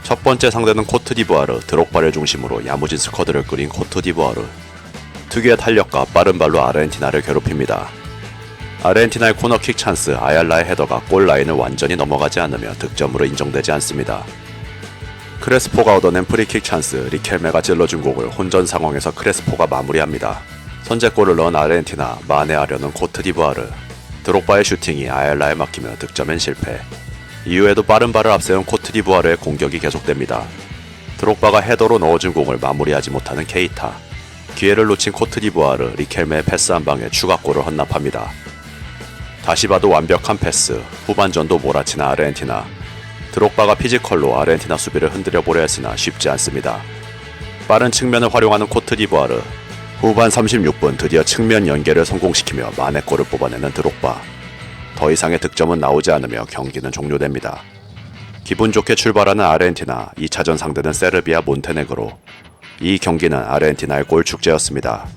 첫 번째 상대는 코트디부아르, 드록바를 중심으로 야무진 스쿼드를 꾸린 코트디부아르. 특유의 탄력과 빠른 발로 아르헨티나를 괴롭힙니다. 아르헨티나의 코너킥 찬스, 아얄라의 헤더가 골라인을 완전히 넘어가지 않으며 득점으로 인정되지 않습니다. 크레스포가 얻어낸 프리킥 찬스, 리켈메가 찔러준 공을 혼전 상황에서 크레스포가 마무리합니다. 선제골을 넣은 아르헨티나, 만회하려는 코트디부아르. 드록바의 슈팅이 아얄라에 막히며 득점엔 실패. 이후에도 빠른 발을 앞세운 코트디부아르의 공격이 계속됩니다. 드록바가 헤더로 넣어준 공을 마무리하지 못하는 케이타. 기회를 놓친 코트디부아르, 리켈메의 패스 한 방에 추가골을 헌납합니다. 다시 봐도 완벽한 패스, 후반전도 몰아치는 아르헨티나. 드록바가 피지컬로 아르헨티나 수비를 흔들어 보려 했으나 쉽지 않습니다. 빠른 측면을 활용하는 코트디부아르. 후반 36분 드디어 측면 연계를 성공시키며 만회골을 뽑아내는 드록바. 더 이상의 득점은 나오지 않으며 경기는 종료됩니다. 기분 좋게 출발하는 아르헨티나, 2차전 상대는 세르비아, 몬테네그로. 이 경기는 아르헨티나의 골 축제였습니다.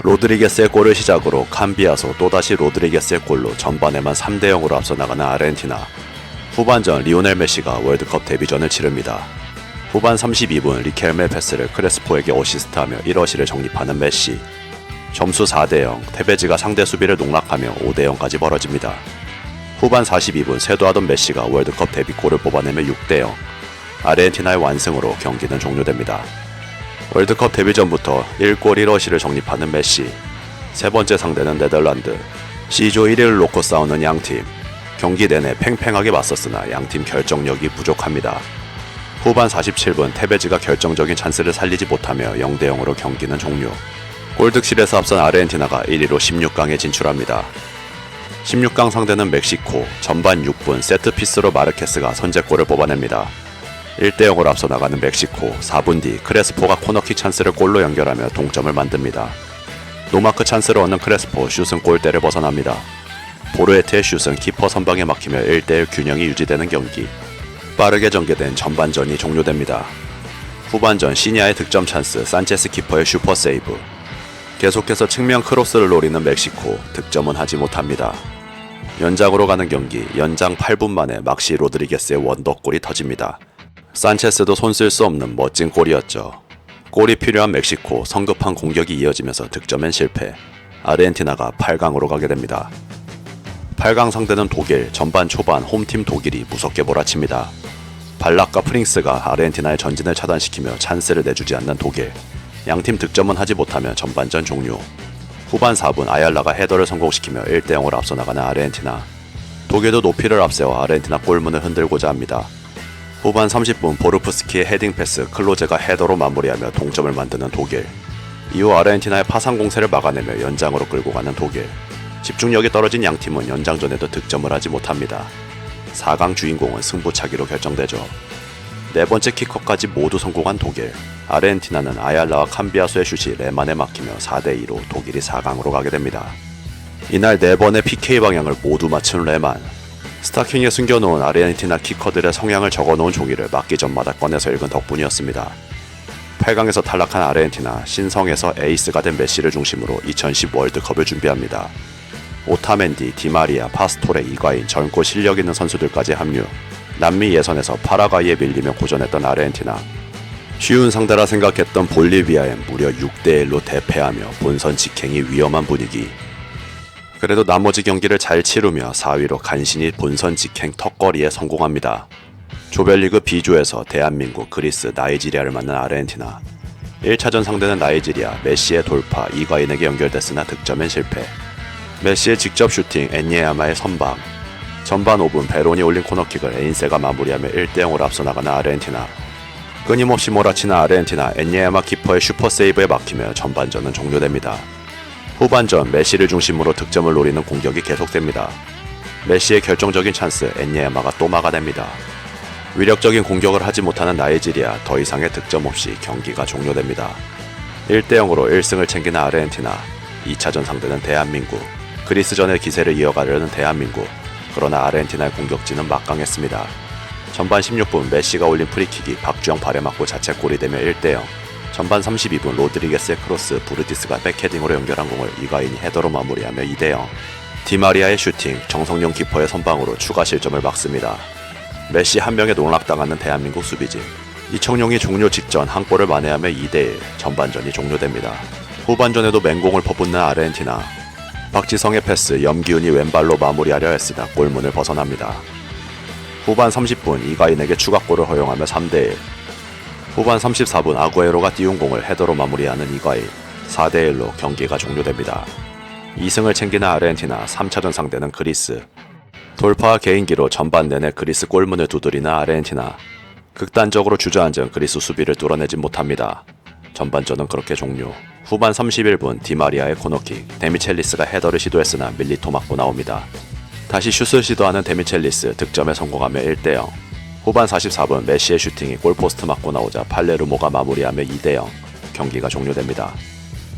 로드리게스의 골을 시작으로 캄비아소, 또다시 로드리게스의 골로 전반에만 3대0으로 앞서 나가는 아르헨티나. 후반전 리오넬 메시가 월드컵 데뷔전을 치릅니다. 후반 32분 리켈메 패스를 크레스포에게 어시스트하며 1어시를 정립하는 메시. 점수 4대0, 테베즈가 상대 수비를 농락하며 5대0까지 벌어집니다. 후반 42분 쇄도하던 메시가 월드컵 데뷔골을 뽑아내며 6대0. 아르헨티나의 완승으로 경기는 종료됩니다. 월드컵 데뷔전부터 1골 1어시를 정립하는 메시. 세 번째 상대는 네덜란드. C조 1위를 놓고 싸우는 양팀. 경기 내내 팽팽하게 맞섰으나 양팀 결정력이 부족합니다. 후반 47분 테베즈가 결정적인 찬스를 살리지 못하며 0대0으로 경기는 종료. 골득실에서 앞선 아르헨티나가 1위로 16강에 진출합니다. 16강 상대는 멕시코. 전반 6분 세트피스로 마르케스가 선제골을 뽑아냅니다. 1대0으로 앞서 나가는 멕시코. 4분 뒤 크레스포가 코너킥 찬스를 골로 연결하며 동점을 만듭니다. 노마크 찬스를 얻는 크레스포, 슛은 골대를 벗어납니다. 보르헤트의 슛은 키퍼 선방에 막히며 1대1 균형이 유지되는 경기. 빠르게 전개된 전반전이 종료됩니다. 후반전 시니아의 득점 찬스, 산체스 키퍼의 슈퍼 세이브. 계속해서 측면 크로스를 노리는 멕시코, 득점은 하지 못합니다. 연장으로 가는 경기, 연장 8분 만에 막시 로드리게스의 원더골이 터집니다. 산체스도 손 쓸 수 없는 멋진 골이었죠. 골이 필요한 멕시코, 성급한 공격이 이어지면서 득점엔 실패. 아르헨티나가 8강으로 가게 됩니다. 8강 상대는 독일. 전반 초반 홈팀 독일이 무섭게 몰아칩니다. 발락과 프링스가 아르헨티나의 전진을 차단시키며 찬스를 내주지 않는 독일. 양팀 득점은 하지 못하며 전반전 종료. 후반 4분 아얄라가 헤더를 성공시키며 1대0으로 앞서 나가는 아르헨티나. 독일도 높이를 앞세워 아르헨티나 골문을 흔들고자 합니다. 후반 30분 보르프스키의 헤딩 패스, 클로제가 헤더로 마무리하며 동점을 만드는 독일. 이후 아르헨티나의 파상 공세를 막아내며 연장으로 끌고 가는 독일. 집중력이 떨어진 양팀은 연장전에도 득점을 하지 못합니다. 4강 주인공은 승부차기로 결정되죠. 네 번째 키커까지 모두 성공한 독일. 아르헨티나는 아얄라와 캄비아소의 슛이 레만에 막히며 4대2로 독일이 4강으로 가게 됩니다. 이날 4번의 PK 방향을 모두 맞춘 레만. 스타킹에 숨겨놓은 아르헨티나 키커들의 성향을 적어놓은 종이를 맞기 전마다 꺼내서 읽은 덕분이었습니다. 8강에서 탈락한 아르헨티나, 신성에서 에이스가 된 메시를 중심으로 2010 월드컵을 준비합니다. 오타멘디, 디마리아, 파스토레, 이과인, 젊고 실력 있는 선수들까지 합류. 남미 예선에서 파라과이에 밀리며 고전했던 아르헨티나. 쉬운 상대라 생각했던 볼리비아에 무려 6대1로 대패하며 본선 직행이 위험한 분위기. 그래도 나머지 경기를 잘 치르며 4위로 간신히 본선 직행 턱걸이에 성공합니다. 조별리그 B조에서 대한민국, 그리스, 나이지리아를 만난 아르헨티나. 1차전 상대는 나이지리아, 메시의 돌파, 이과인에게 연결됐으나 득점엔 실패. 메시의 직접 슈팅, 엔예야마의 선방. 전반 5분 베론이 올린 코너킥을 에인세가 마무리하며 1대0으로 앞서 나가는 아르헨티나. 끊임없이 몰아치는 아르헨티나, 엔예야마 키퍼의 슈퍼세이브에 막히며 전반전은 종료됩니다. 후반전 메시를 중심으로 득점을 노리는 공격이 계속됩니다. 메시의 결정적인 찬스, 엔예야마가 또 막아냅니다. 위력적인 공격을 하지 못하는 나이지리아, 더 이상의 득점 없이 경기가 종료됩니다. 1대0으로 1승을 챙기는 아르헨티나, 2차전 상대는 대한민국, 그리스전의 기세를 이어가려는 대한민국. 그러나 아르헨티나의 공격진은 막강했습니다. 전반 16분 메시가 올린 프리킥이 박주영 발에 맞고 자책골이 되며 1대0. 전반 32분 로드리게스의 크로스, 부르티스가 백헤딩으로 연결한 공을 이과인이 헤더로 마무리하며 2대0. 디마리아의 슈팅, 정성용 키퍼의 선방으로 추가 실점을 막습니다. 메시 한 명에 농락당하는 대한민국 수비진. 이청용이 종료 직전 한 골을 만회하며 2대1. 전반전이 종료됩니다. 후반전에도 맹공을 퍼붓는 아르헨티나. 박지성의 패스, 염기훈이 왼발로 마무리하려 했으나 골문을 벗어납니다. 후반 30분 이과인에게 추가골을 허용하며 3대1. 후반 34분 아구에로가 띄운 공을 헤더로 마무리하는 이과인. 4대1로 경기가 종료됩니다. 2승을 챙기는 아르헨티나, 3차전 상대는 그리스. 돌파와 개인기로 전반 내내 그리스 골문을 두드리는 아르헨티나. 극단적으로 주저앉은 그리스 수비를 뚫어내지 못합니다. 전반전은 그렇게 종료. 후반 31분 디마리아의 코너킥, 데미첼리스가 헤더를 시도했으나 밀리토 맞고 나옵니다. 다시 슛을 시도하는 데미첼리스, 득점에 성공하며 1대0. 후반 44분 메시의 슈팅이 골포스트 맞고 나오자 팔레르모가 마무리하며 2대0. 경기가 종료됩니다.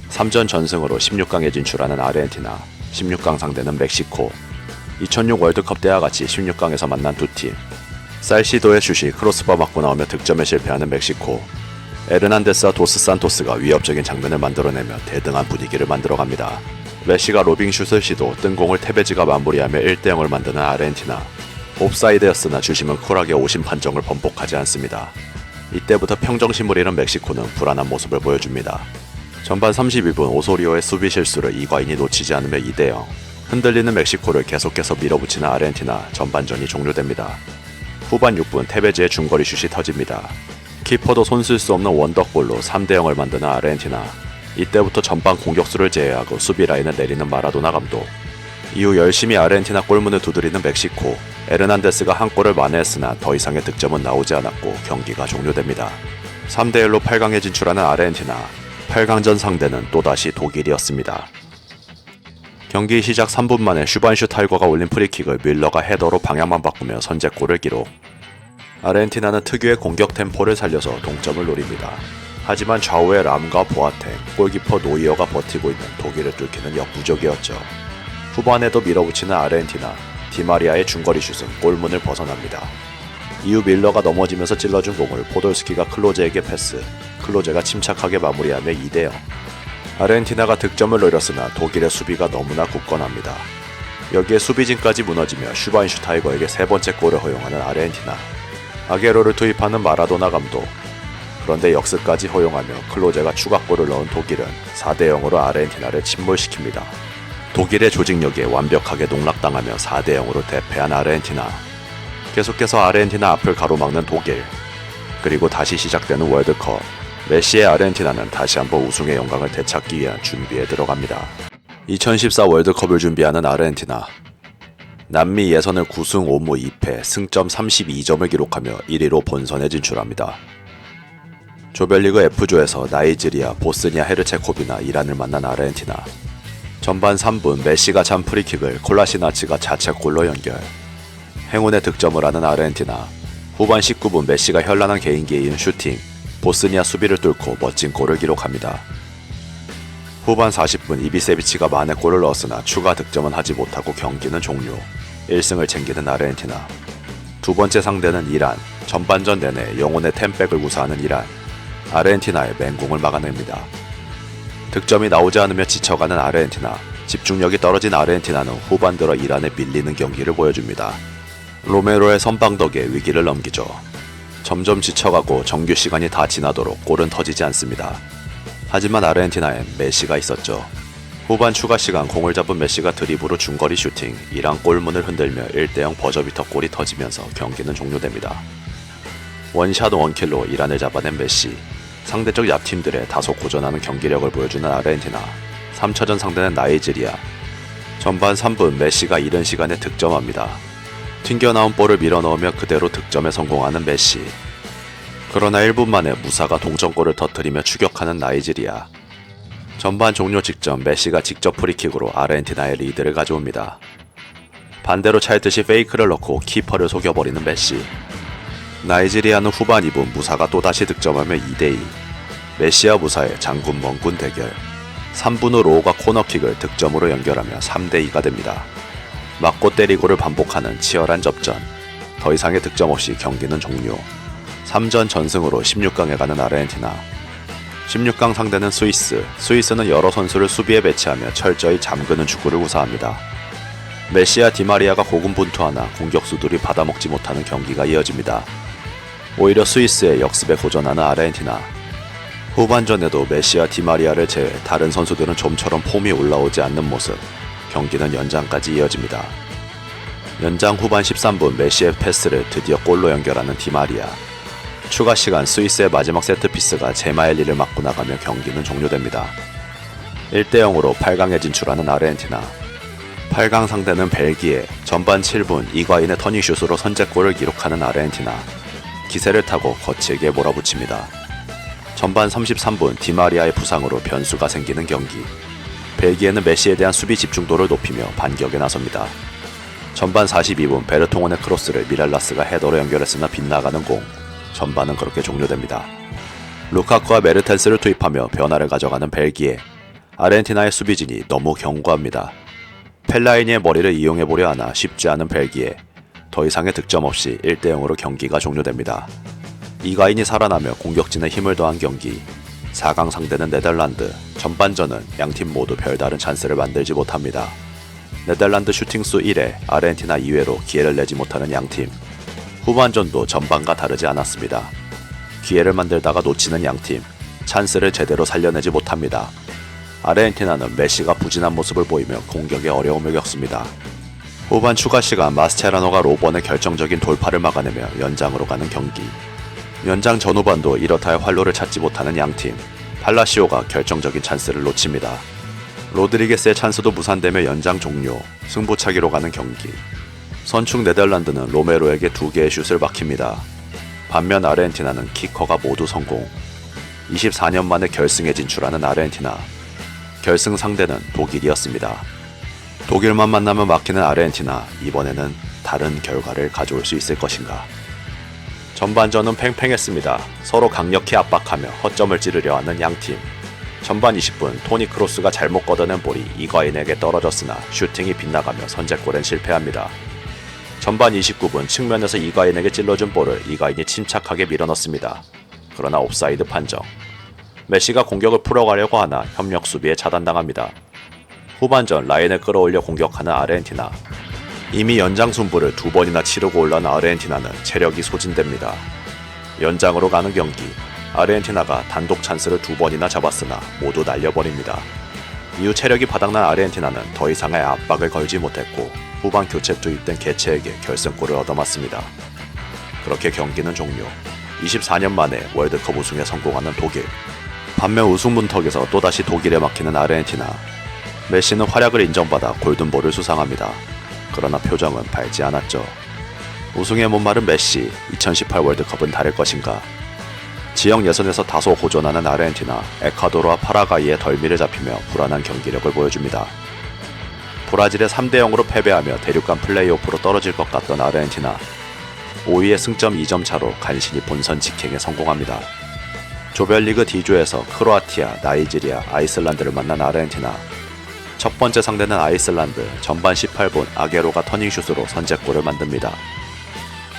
3전 전승으로 16강에 진출하는 아르헨티나, 16강 상대는 멕시코. 2006 월드컵 때와 같이 16강에서 만난 두 팀. 살시도의 슛이 크로스바 맞고 나오며 득점에 실패하는 멕시코. 에르난데스와 도스 산토스가 위협적인 장면을 만들어내며 대등한 분위기를 만들어갑니다. 메시가 로빙슛을 시도, 뜬 공을 테베지가 마무리하며 1대0을 만드는 아르헨티나. 옵사이드였으나 주심은 쿨하게 오심 판정을 번복하지 않습니다. 이때부터 평정심을 잃은 멕시코는 불안한 모습을 보여줍니다. 전반 32분 오소리오의 수비 실수를 이과인이 놓치지 않으며 2대0. 흔들리는 멕시코를 계속해서 밀어붙이는 아르헨티나, 전반전이 종료됩니다. 후반 6분 테베지의 중거리 슛이 터집니다. 키퍼도 손쓸 수 없는 원더골로 3대0을 만드는 아르헨티나. 이때부터 전반 공격수를 제외하고 수비 라인을 내리는 마라도나 감독. 이후 열심히 아르헨티나 골문을 두드리는 멕시코. 에르난데스가 한 골을 만회했으나 더 이상의 득점은 나오지 않았고 경기가 종료됩니다. 3대1로 8강에 진출하는 아르헨티나. 8강전 상대는 또다시 독일이었습니다. 경기 시작 3분 만에 슈반슈타이거가 올린 프리킥을 밀러가 헤더로 방향만 바꾸며 선제골을 기록. 아르헨티나는 특유의 공격 템포를 살려서 동점을 노립니다. 하지만 좌우의 람과 보아텍, 골키퍼 노이어가 버티고 있는 독일을 뚫기는 역부족이었죠. 후반에도 밀어붙이는 아르헨티나, 디마리아의 중거리 슛은 골문을 벗어납니다. 이후 밀러가 넘어지면서 찔러준 공을 포돌스키가 클로제에게 패스, 클로제가 침착하게 마무리하며 2대0. 아르헨티나가 득점을 노렸으나 독일의 수비가 너무나 굳건합니다. 여기에 수비진까지 무너지며 슈바인슈타이거에게 세 번째 골을 허용하는 아르헨티나. 아게로를 투입하는 마라도나 감독. 그런데 역습까지 허용하며 클로제가 추가골을 넣은 독일은 4대0으로 아르헨티나를 침몰시킵니다. 독일의 조직력에 완벽하게 농락당하며 4대0으로 대패한 아르헨티나. 계속해서 아르헨티나 앞을 가로막는 독일. 그리고 다시 시작되는 월드컵. 메시의 아르헨티나는 다시 한번 우승의 영광을 되찾기 위한 준비에 들어갑니다. 2014 월드컵을 준비하는 아르헨티나. 남미 예선을 9승 5무 2패, 승점 32점을 기록하며 1위로 본선에 진출합니다. 조별리그 F조에서 나이지리아, 보스니아 헤르체코비나, 이란을 만난 아르헨티나. 전반 3분 메시가 찬 프리킥을 콜라시나치가 자책골로 연결. 행운의 득점을 하는 아르헨티나. 후반 19분 메시가 현란한 개인기에 이은 슈팅, 보스니아 수비를 뚫고 멋진 골을 기록합니다. 후반 40분 이비세비치가 만회골을 넣었으나 추가 득점은 하지 못하고 경기는 종료. 1승을 챙기는 아르헨티나. 두 번째 상대는 이란. 전반전 내내 영혼의 템백을 구사하는 이란. 아르헨티나의 맹공을 막아냅니다. 득점이 나오지 않으며 지쳐가는 아르헨티나. 집중력이 떨어진 아르헨티나는 후반 들어 이란에 밀리는 경기를 보여줍니다. 로메로의 선방 덕에 위기를 넘기죠. 점점 지쳐가고 정규 시간이 다 지나도록 골은 터지지 않습니다. 하지만 아르헨티나엔 메시가 있었죠. 후반 추가 시간 공을 잡은 메시가 드리블로 중거리 슈팅, 이란 골문을 흔들며 1대0 버저비터 골이 터지면서 경기는 종료됩니다. 원샷 원킬로 이란을 잡아낸 메시. 상대적 약팀들의 다소 고전하는 경기력을 보여주는 아르헨티나. 3차전 상대는 나이지리아. 전반 3분 메시가 이른 시간에 득점합니다. 튕겨나온 볼을 밀어넣으며 그대로 득점에 성공하는 메시. 그러나 1분 만에 무사가 동점골을 터뜨리며 추격하는 나이지리아. 전반 종료 직전 메시가 직접 프리킥으로 아르헨티나의 리드를 가져옵니다. 반대로 찰듯이 페이크를 넣고 키퍼를 속여버리는 메시. 나이지리아는 후반 2분 무사가 또다시 득점하며 2대2. 메시와 무사의 장군 멍군 대결. 3분 후 로우가 코너킥을 득점으로 연결하며 3대2가 됩니다. 맞고 때리고를 반복하는 치열한 접전. 더 이상의 득점 없이 경기는 종료. 3전 전승으로 16강에 가는 아르헨티나. 16강 상대는 스위스. 스위스는 여러 선수를 수비에 배치하며 철저히 잠그는 축구를 구사합니다. 메시와 디마리아가 고군분투하나 공격수들이 받아먹지 못하는 경기가 이어집니다. 오히려 스위스의 역습에 고전하는 아르헨티나. 후반전에도 메시와 디마리아를 제외 다른 선수들은 좀처럼 폼이 올라오지 않는 모습. 경기는 연장까지 이어집니다. 연장 후반 13분 메시의 패스를 드디어 골로 연결하는 디마리아. 추가 시간 스위스의 마지막 세트피스가 제마엘리를 맞고 나가며 경기는 종료됩니다. 1대0으로 8강에 진출하는 아르헨티나. 8강 상대는 벨기에. 전반 7분 이과인의 터닝슛으로 선제골을 기록하는 아르헨티나. 기세를 타고 거칠게 몰아붙입니다. 전반 33분 디마리아의 부상으로 변수가 생기는 경기. 벨기에는 메시에 대한 수비 집중도를 높이며 반격에 나섭니다. 전반 42분 베르통원의 크로스를 미랄라스가 헤더로 연결했으나 빗나가는 공. 전반은 그렇게 종료됩니다. 루카쿠와 메르텐스를 투입하며 변화를 가져가는 벨기에. 아르헨티나의 수비진이 너무 견고합니다. 펠라이니의 머리를 이용해보려 하나 쉽지 않은 벨기에. 더 이상의 득점 없이 1대0으로 경기가 종료됩니다. 이가인이 살아나며 공격진에 힘을 더한 경기. 4강 상대는 네덜란드. 전반전은 양팀 모두 별다른 찬스를 만들지 못합니다. 네덜란드 슈팅수 1회, 아르헨티나 2회로 기회를 내지 못하는 양팀. 후반전도 전반과 다르지 않았습니다. 기회를 만들다가 놓치는 양팀. 찬스를 제대로 살려내지 못합니다. 아르헨티나는 메시가 부진한 모습을 보이며 공격에 어려움을 겪습니다. 후반 추가 시간 마스체라노가 로번의 결정적인 돌파를 막아내며 연장으로 가는 경기. 연장 전후반도 이렇다의 활로를 찾지 못하는 양팀. 팔라시오가 결정적인 찬스를 놓칩니다. 로드리게스의 찬스도 무산되며 연장 종료. 승부차기로 가는 경기. 선축 네덜란드는 로메로에게 2개의 슛을 막힙니다. 반면 아르헨티나는 키커가 모두 성공. 24년 만에 결승에 진출하는 아르헨티나. 결승 상대는 독일이었습니다. 독일만 만나면 막히는 아르헨티나. 이번에는 다른 결과를 가져올 수 있을 것인가. 전반전은 팽팽했습니다. 서로 강력히 압박하며 허점을 찌르려 하는 양팀. 전반 20분 토니 크로스가 잘못 걷어낸 볼이 이과인에게 떨어졌으나 슈팅이 빗나가며 선제골엔 실패합니다. 전반 29분 측면에서 이과인에게 찔러준 볼을 이과인이 침착하게 밀어넣습니다. 그러나 옵사이드 판정. 메시가 공격을 풀어가려고 하나 협력 수비에 차단당합니다. 후반전 라인을 끌어올려 공격하는 아르헨티나. 이미 연장 승부를 2번이나 치르고 올라온 아르헨티나는 체력이 소진됩니다. 연장으로 가는 경기. 아르헨티나가 단독 찬스를 2번이나 잡았으나 모두 날려버립니다. 이후 체력이 바닥난 아르헨티나는 더 이상의 압박을 걸지 못했고 후반 교체 투입된 개체에게 결승골을 얻어맞습니다. 그렇게 경기는 종료. 24년 만에 월드컵 우승에 성공하는 독일. 반면 우승 문턱에서 또다시 독일에 막히는 아르헨티나. 메시는 활약을 인정받아 골든볼을 수상합니다. 그러나 표정은 밝지 않았죠. 우승에 목마른 메시. 2018 월드컵은 다를 것인가. 지역 예선에서 다소 호전하는 아르헨티나. 에콰도르와 파라과이의 덜미를 잡히며 불안한 경기력을 보여줍니다. 브라질에 3대0으로 패배하며 대륙간 플레이오프로 떨어질 것 같던 아르헨티나. 5위의 승점 2점 차로 간신히 본선 직행에 성공합니다. 조별리그 D조에서 크로아티아, 나이지리아, 아이슬란드를 만난 아르헨티나. 첫 번째 상대는 아이슬란드. 전반 18분 아게로가 터닝슛으로 선제골을 만듭니다.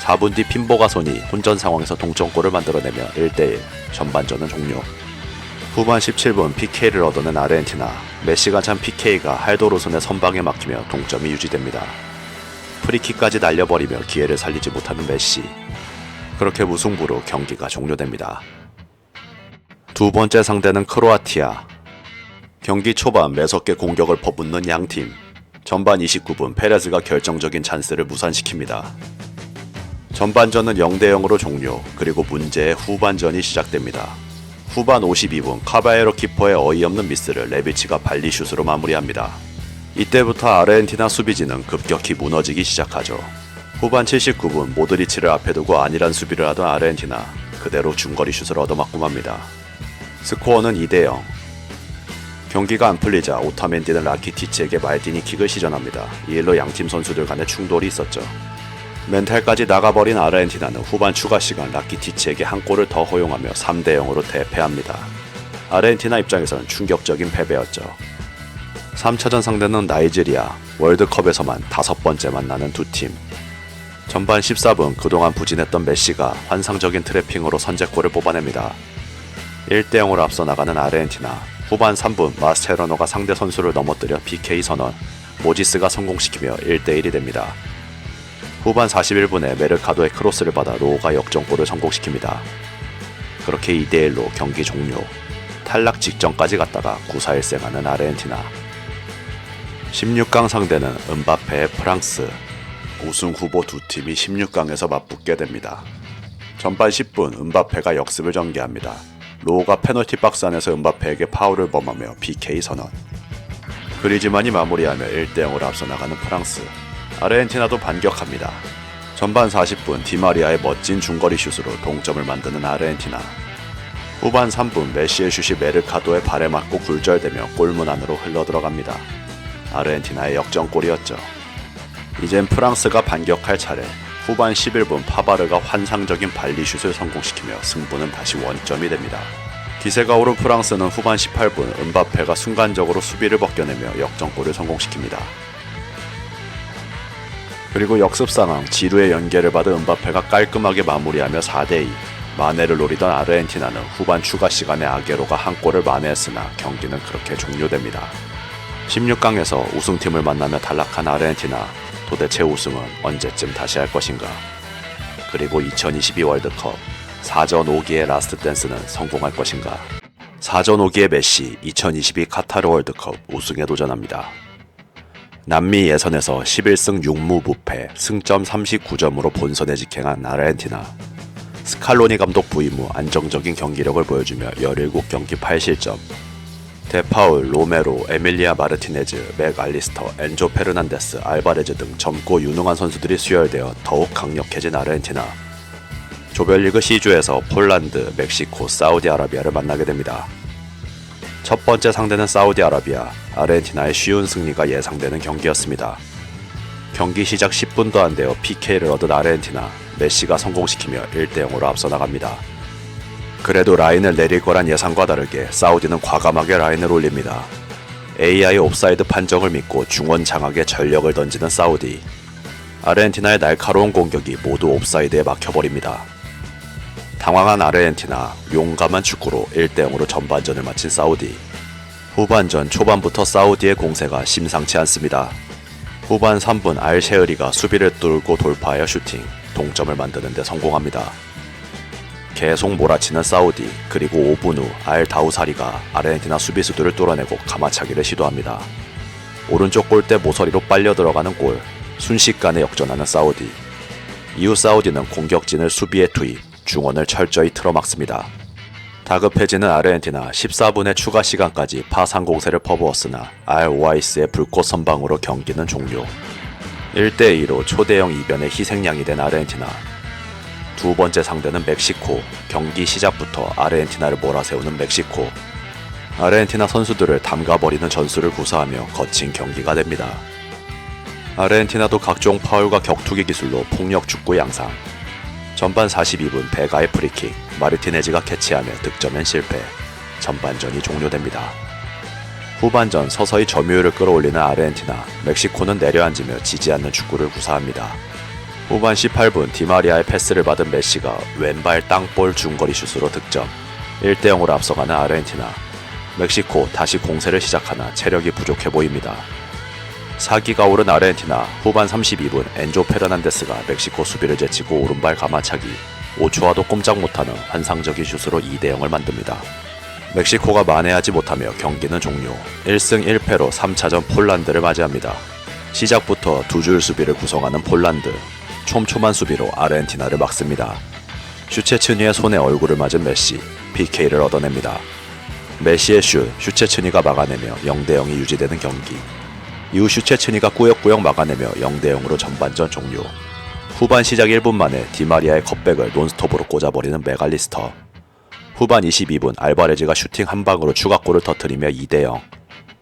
4분 뒤 핀보가손이 혼전 상황에서 동점골을 만들어내며 1대1. 전반전은 종료. 후반 17분 PK를 얻어낸 아르헨티나. 메시가 찬 PK가 할도로손의 선방에 막히며 동점이 유지됩니다. 프리킥까지 날려버리며 기회를 살리지 못하는 메시. 그렇게 무승부로 경기가 종료됩니다. 두 번째 상대는 크로아티아. 경기 초반 매섭게 공격을 퍼붓는 양팀. 전반 29분 페레즈가 결정적인 찬스를 무산시킵니다. 전반전은 0대0으로 종료. 그리고 문제의 후반전이 시작됩니다. 후반 52분 카바에로 키퍼의 어이없는 미스를 레비치가 발리슛으로 마무리합니다. 이때부터 아르헨티나 수비진은 급격히 무너지기 시작하죠. 후반 79분 모드리치를 앞에 두고 안일한 수비를 하던 아르헨티나. 그대로 중거리 슛을 얻어맞고 맙니다. 스코어는 2대0. 경기가 안 풀리자 오타멘디는 라키티치에게 말디니 킥을 시전합니다. 이 일로 양팀 선수들 간의 충돌이 있었죠. 멘탈까지 나가버린 아르헨티나는 후반 추가 시간 라키티치에게 한 골을 더 허용하며 3대0으로 대패합니다. 아르헨티나 입장에서는 충격적인 패배였죠. 3차전 상대는 나이지리아. 월드컵에서만 5번째 만나는 두 팀. 전반 14분 그동안 부진했던 메시가 환상적인 트래핑으로 선제골을 뽑아냅니다. 1대0으로 앞서 나가는 아르헨티나. 후반 3분 마스체라노가 상대 선수를 넘어뜨려 PK 선언. 모지스가 성공시키며 1대1이 됩니다. 후반 41분에 메르카도의 크로스를 받아 로우가 역전골을 성공시킵니다. 그렇게 2대1로 경기 종료. 탈락 직전까지 갔다가 9-4일승하는 아르헨티나. 16강 상대는 은바페의 프랑스. 우승 후보 두 팀이 16강에서 맞붙게 됩니다. 전반 10분 은바페가 역습을 전개합니다. 로우가 페널티 박스 안에서 은바페에게 파울을 범하며 PK 선언. 그리즈만이 마무리하며 1대0으로 앞서 나가는 프랑스. 아르헨티나도 반격합니다. 전반 40분 디마리아의 멋진 중거리 슛으로 동점을 만드는 아르헨티나. 후반 3분 메시의 슛이 메르카도의 발에 맞고 굴절되며 골문 안으로 흘러들어갑니다. 아르헨티나의 역전골이었죠. 이젠 프랑스가 반격할 차례. 후반 11분 파바르가 환상적인 발리슛을 성공시키며 승부는 다시 원점이 됩니다. 기세가 오른 프랑스는 후반 18분 은바페가 순간적으로 수비를 벗겨내며 역전골을 성공시킵니다. 그리고 역습 상황 지루의 연계를 받은 은바페가 깔끔하게 마무리하며 4대2. 만회를 노리던 아르헨티나는 후반 추가 시간에 아게로가 한 골을 만회했으나 경기는 그렇게 종료됩니다. 16강에서 우승팀을 만나며 탈락한 아르헨티나. 도대체 우승은 언제쯤 다시 할 것인가? 그리고 2022 월드컵 4전 5기의 라스트 댄스는 성공할 것인가? 4전 5기의 메시 2022 카타르 월드컵 우승에 도전합니다. 남미 예선에서 11승 6무 무패, 승점 39점으로 본선에 직행한 아르헨티나. 스칼로니 감독 부임 후 안정적인 경기력을 보여주며 17경기 8실점. 데파울, 로메로, 에밀리아 마르티네즈, 맥 알리스터, 엔조 페르난데스, 알바레즈 등 젊고 유능한 선수들이 수혈되어 더욱 강력해진 아르헨티나. 조별리그 C조에서 폴란드, 멕시코, 사우디아라비아를 만나게 됩니다. 첫 번째 상대는 사우디아라비아. 아르헨티나의 쉬운 승리가 예상되는 경기였습니다. 경기 시작 10분도 안 되어 PK를 얻은 아르헨티나. 메시가 성공시키며 1대0으로 앞서 나갑니다. 그래도 라인을 내릴 거란 예상과 다르게 사우디는 과감하게 라인을 올립니다. AI 옵사이드 판정을 믿고 중원 장악에 전력을 던지는 사우디. 아르헨티나의 날카로운 공격이 모두 옵사이드에 막혀버립니다. 당황한 아르헨티나. 용감한 축구로 1대0으로 전반전을 마친 사우디. 후반전 초반부터 사우디의 공세가 심상치 않습니다. 후반 3분 알셰으리가 수비를 뚫고 돌파하여 슈팅. 동점을 만드는 데 성공합니다. 계속 몰아치는 사우디. 그리고 5분 후 알다우사리가 아르헨티나 수비수들을 뚫어내고 가마차기를 시도합니다. 오른쪽 골대 모서리로 빨려 들어가는 골. 순식간에 역전하는 사우디. 이후 사우디는 공격진을 수비에 투입, 중원을 철저히 틀어막습니다. 다급해지는 아르헨티나. 14분의 추가 시간까지 파상 공세를 퍼부었으나 알오아이스의 불꽃 선방으로 경기는 종료. 1대2로 초대형 이변의 희생양이 된 아르헨티나. 두 번째 상대는 멕시코. 경기 시작부터 아르헨티나를 몰아세우는 멕시코. 아르헨티나 선수들을 담가버리는 전술을 구사하며 거친 경기가 됩니다. 아르헨티나도 각종 파울과 격투기 기술로 폭력 축구 양상. 전반 42분 베가의 프리킥. 마르티네즈가 캐치하며 득점엔 실패. 전반전이 종료됩니다. 후반전 서서히 점유율을 끌어올리는 아르헨티나, 멕시코는 내려앉으며 지지 않는 축구를 구사합니다. 후반 18분 디마리아의 패스를 받은 메시가 왼발 땅볼 중거리 슛으로 득점. 1대0으로 앞서가는 아르헨티나. 멕시코 다시 공세를 시작하나 체력이 부족해 보입니다. 사기가 오른 아르헨티나. 후반 32분 엔조 페르난데스가 멕시코 수비를 제치고 오른발 가마차기. 오초아도 꼼짝 못하는 환상적인 슛으로 2대0을 만듭니다. 멕시코가 만회하지 못하며 경기는 종료. 1승 1패로 3차전 폴란드를 맞이합니다. 시작부터 두 줄 수비를 구성하는 폴란드. 촘촘한 수비로 아르헨티나를 막습니다. 슈체츠니의 손에 얼굴을 맞은 메시, PK를 얻어냅니다. 메시의 슈체츠니가 막아내며 0대0이 유지되는 경기. 이후 슈체츠니가 꾸역꾸역 막아내며 0대0으로 전반전 종료. 후반 시작 1분 만에 디마리아의 컵백을 논스톱으로 꽂아버리는 메갈리스터. 후반 22분 알바레즈가 슈팅 한 방으로 추가골을 터뜨리며 2대0.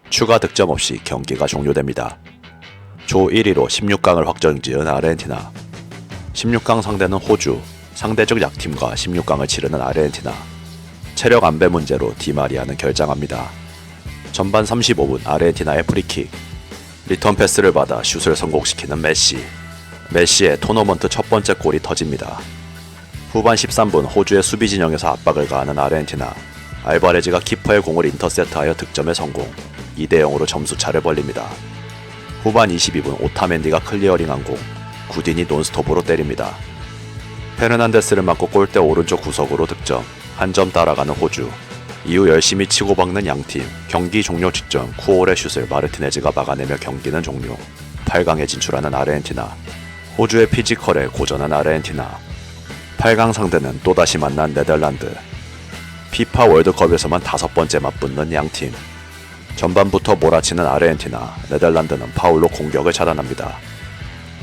추가 득점 없이 경기가 종료됩니다. 조 1위로 16강을 확정지은 아르헨티나. 16강 상대는 호주, 상대적 약팀과 16강을 치르는 아르헨티나. 체력 안배 문제로 디마리아는 결장합니다. 전반 35분 아르헨티나의 프리킥. 리턴 패스를 받아 슛을 성공시키는 메시. 메시의 토너먼트 첫 번째 골이 터집니다. 후반 13분 호주의 수비 진영에서 압박을 가하는 아르헨티나. 알바레즈가 키퍼의 공을 인터셉트하여 득점에 성공. 2대0으로 점수차를 벌립니다. 후반 22분 오타멘디가 클리어링한 공. 구딘이 논스톱으로 때립니다. 페르난데스를 맞고 골대 오른쪽 구석으로 득점. 한 점 따라가는 호주. 이후 열심히 치고박는 양팀. 경기 종료 직전 쿠올의 슛을 마르티네즈가 막아내며 경기는 종료. 8강에 진출하는 아르헨티나. 호주의 피지컬에 고전한 아르헨티나. 8강 상대는 또다시 만난 네덜란드. 피파 월드컵에서만 5번째 맞붙는 양팀. 전반부터 몰아치는 아르헨티나. 네덜란드는 파울로 공격을 차단합니다.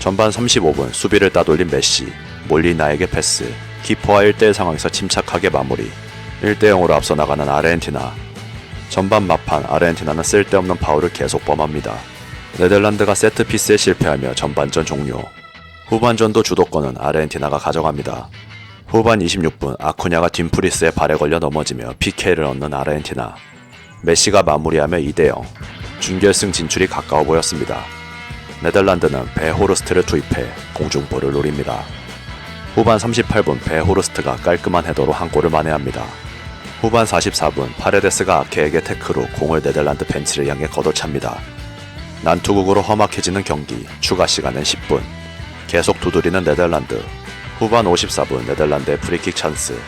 전반 35분 수비를 따돌린 메시. 몰리나에게 패스. 키퍼와 1대1 상황에서 침착하게 마무리. 1대0으로 앞서 나가는 아르헨티나. 전반 막판 아르헨티나는 쓸데없는 파울을 계속 범합니다. 네덜란드가 세트피스에 실패하며 전반전 종료. 후반전도 주도권은 아르헨티나가 가져갑니다. 후반 26분 아쿠냐가 딘프리스의 발에 걸려 넘어지며 PK를 얻는 아르헨티나. 메시가 마무리하며 2대0. 준결승 진출이 가까워 보였습니다. 네덜란드는 베호르스트를 투입해 공중볼을 노립니다. 후반 38분 베호르스트가 깔끔한 헤더로 한 골을 만회합니다. 후반 44분 파레데스가 아케에게 태클 후 공을 네덜란드 벤치를 향해 걷어찹니다. 난투극으로 험악해지는 경기. 추가 시간은 10분. 계속 두드리는 네덜란드. 후반 54분 네덜란드의 프리킥 찬스.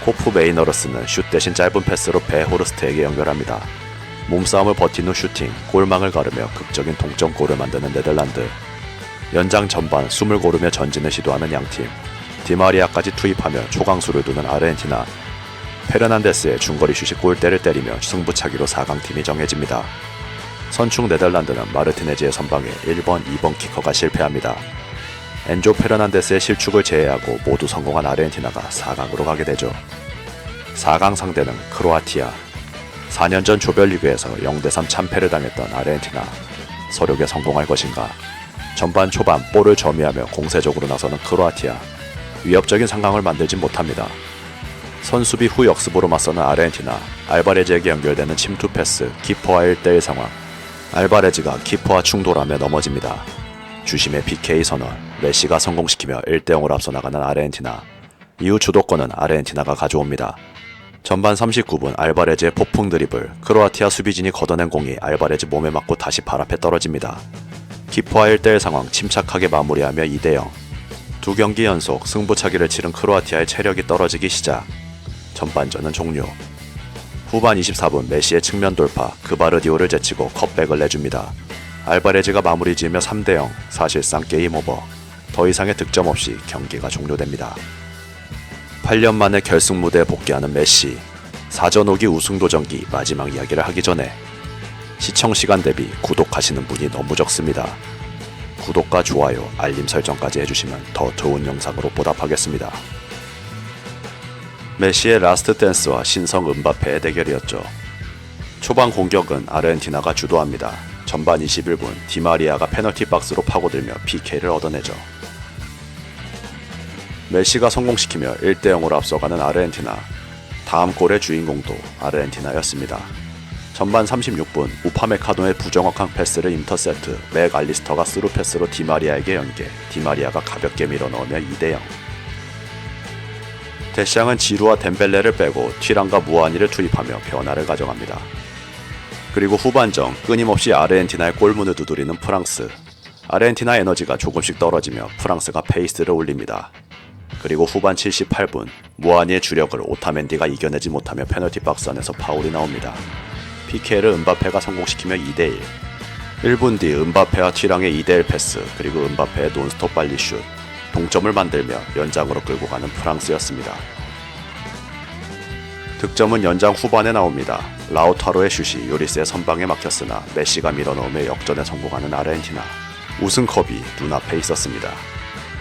코프 메이너르스는 슛 대신 짧은 패스로 베호르스트에게 연결합니다. 몸싸움을 버틴 후 슈팅, 골망을 가르며 극적인 동점골을 만드는 네덜란드. 연장 전반 숨을 고르며 전진을 시도하는 양팀. 디마리아까지 투입하며 초강수를 두는 아르헨티나. 페르난데스의 중거리 슛이 골대를 때리며 승부차기로 4강팀이 정해집니다. 선축 네덜란드는 마르티네즈의 선방에 1번, 2번 키커가 실패합니다. 엔조 페르난데스의 실축을 제외하고 모두 성공한 아르헨티나가 4강으로 가게 되죠. 4강 상대는 크로아티아. 4년 전 조별리그에서 0대3 참패를 당했던 아르헨티나. 서력에 성공할 것인가. 전반 초반 볼을 점유하며 공세적으로 나서는 크로아티아. 위협적인 상황을 만들진 못합니다. 선수비 후 역습으로 맞서는 아르헨티나. 알바레즈에게 연결되는 침투 패스, 키퍼와 1대1 상황. 알바레즈가 키퍼와 충돌하며 넘어집니다. 주심의 PK 선언. 메시가 성공시키며 1대0으로 앞서 나가는 아르헨티나. 이후 주도권은 아르헨티나가 가져옵니다. 전반 39분 알바레즈의 폭풍 드리블. 크로아티아 수비진이 걷어낸 공이 알바레즈 몸에 맞고 다시 발 앞에 떨어집니다. 키퍼와 1대1 상황 침착하게 마무리하며 2대0. 두 경기 연속 승부차기를 치른 크로아티아의 체력이 떨어지기 시작. 전반전은 종료. 후반 24분 메시의 측면 돌파. 그바르디오를 제치고 컵백을 내줍니다. 알바레즈가 마무리 지으며 3대0. 사실상 게임 오버. 더 이상의 득점 없이 경기가 종료됩니다. 8년 만에 결승 무대에 복귀하는 메시. 사전 5기 우승 도전기 마지막 이야기를 하기 전에 시청시간 대비 구독하시는 분이 너무 적습니다. 구독과 좋아요, 알림 설정까지 해주시면 더 좋은 영상으로 보답하겠습니다. 메시의 라스트 댄스와 신성 은바페의 대결이었죠. 초반 공격은 아르헨티나가 주도합니다. 전반 21분 디마리아가 페널티 박스로 파고들며 PK를 얻어내죠. 메시가 성공시키며 1대0으로 앞서가는 아르헨티나. 다음 골의 주인공도 아르헨티나였습니다. 전반 36분 우파메카노의 부정확한 패스를 인터셉트, 맥 알리스터가 스루 패스로 디마리아에게 연계, 디마리아가 가볍게 밀어넣으며 2대0. 데샹은 지루와 덴벨레를 빼고 튀랑과 무아니를 투입하며 변화를 가져갑니다. 그리고 후반전 끊임없이 아르헨티나의 골문을 두드리는 프랑스. 아르헨티나 에너지가 조금씩 떨어지며 프랑스가 페이스를 올립니다. 그리고 후반 78분 무아니의 주력을 오타멘디가 이겨내지 못하며 페널티 박스 안에서 파울이 나옵니다. PK를 은바페가 성공시키며 2대1. 1분 뒤 은바페와 튀랑의 2대1 패스, 그리고 은바페의 논스톱 발리 슛, 동점을 만들며 연장으로 끌고 가는 프랑스였습니다. 득점은 연장 후반에 나옵니다. 라우타로의 슛이 요리스의 선방에 막혔으나 메시가 밀어넣으며 역전에 성공하는 아르헨티나. 우승컵이 눈앞에 있었습니다.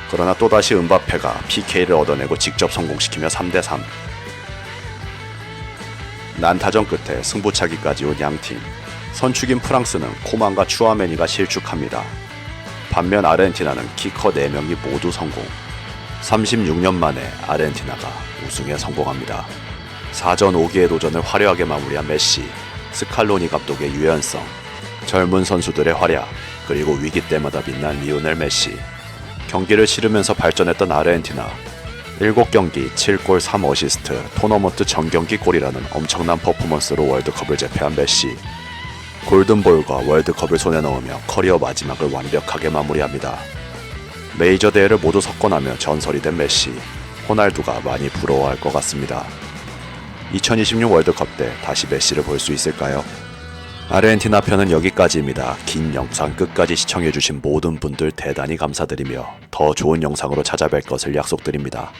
그러나 또다시 은바페가 PK를 얻어내고 직접 성공시키며 3대3. 난타전 끝에 승부차기까지 온 양팀. 선축인 프랑스는 코만과 추아메니가 실축합니다. 반면 아르헨티나는 키커 4명이 모두 성공. 36년 만에 아르헨티나가 우승에 성공합니다. 4전 5기의 도전을 화려하게 마무리한 메시, 스칼로니 감독의 유연성, 젊은 선수들의 활약, 그리고 위기 때마다 빛난 리오넬 메시. 경기를 치르면서 발전했던 아르헨티나. 7경기 7골 3어시스트, 토너먼트 전경기 골이라는 엄청난 퍼포먼스로 월드컵을 제패한 메시. 골든볼과 월드컵을 손에 넣으며 커리어 마지막을 완벽하게 마무리합니다. 메이저 대회를 모두 석권하며 전설이 된 메시. 호날두가 많이 부러워할 것 같습니다. 2026 월드컵 때 다시 메시를 볼 수 있을까요? 아르헨티나 편은 여기까지입니다. 긴 영상 끝까지 시청해주신 모든 분들 대단히 감사드리며 더 좋은 영상으로 찾아뵐 것을 약속드립니다.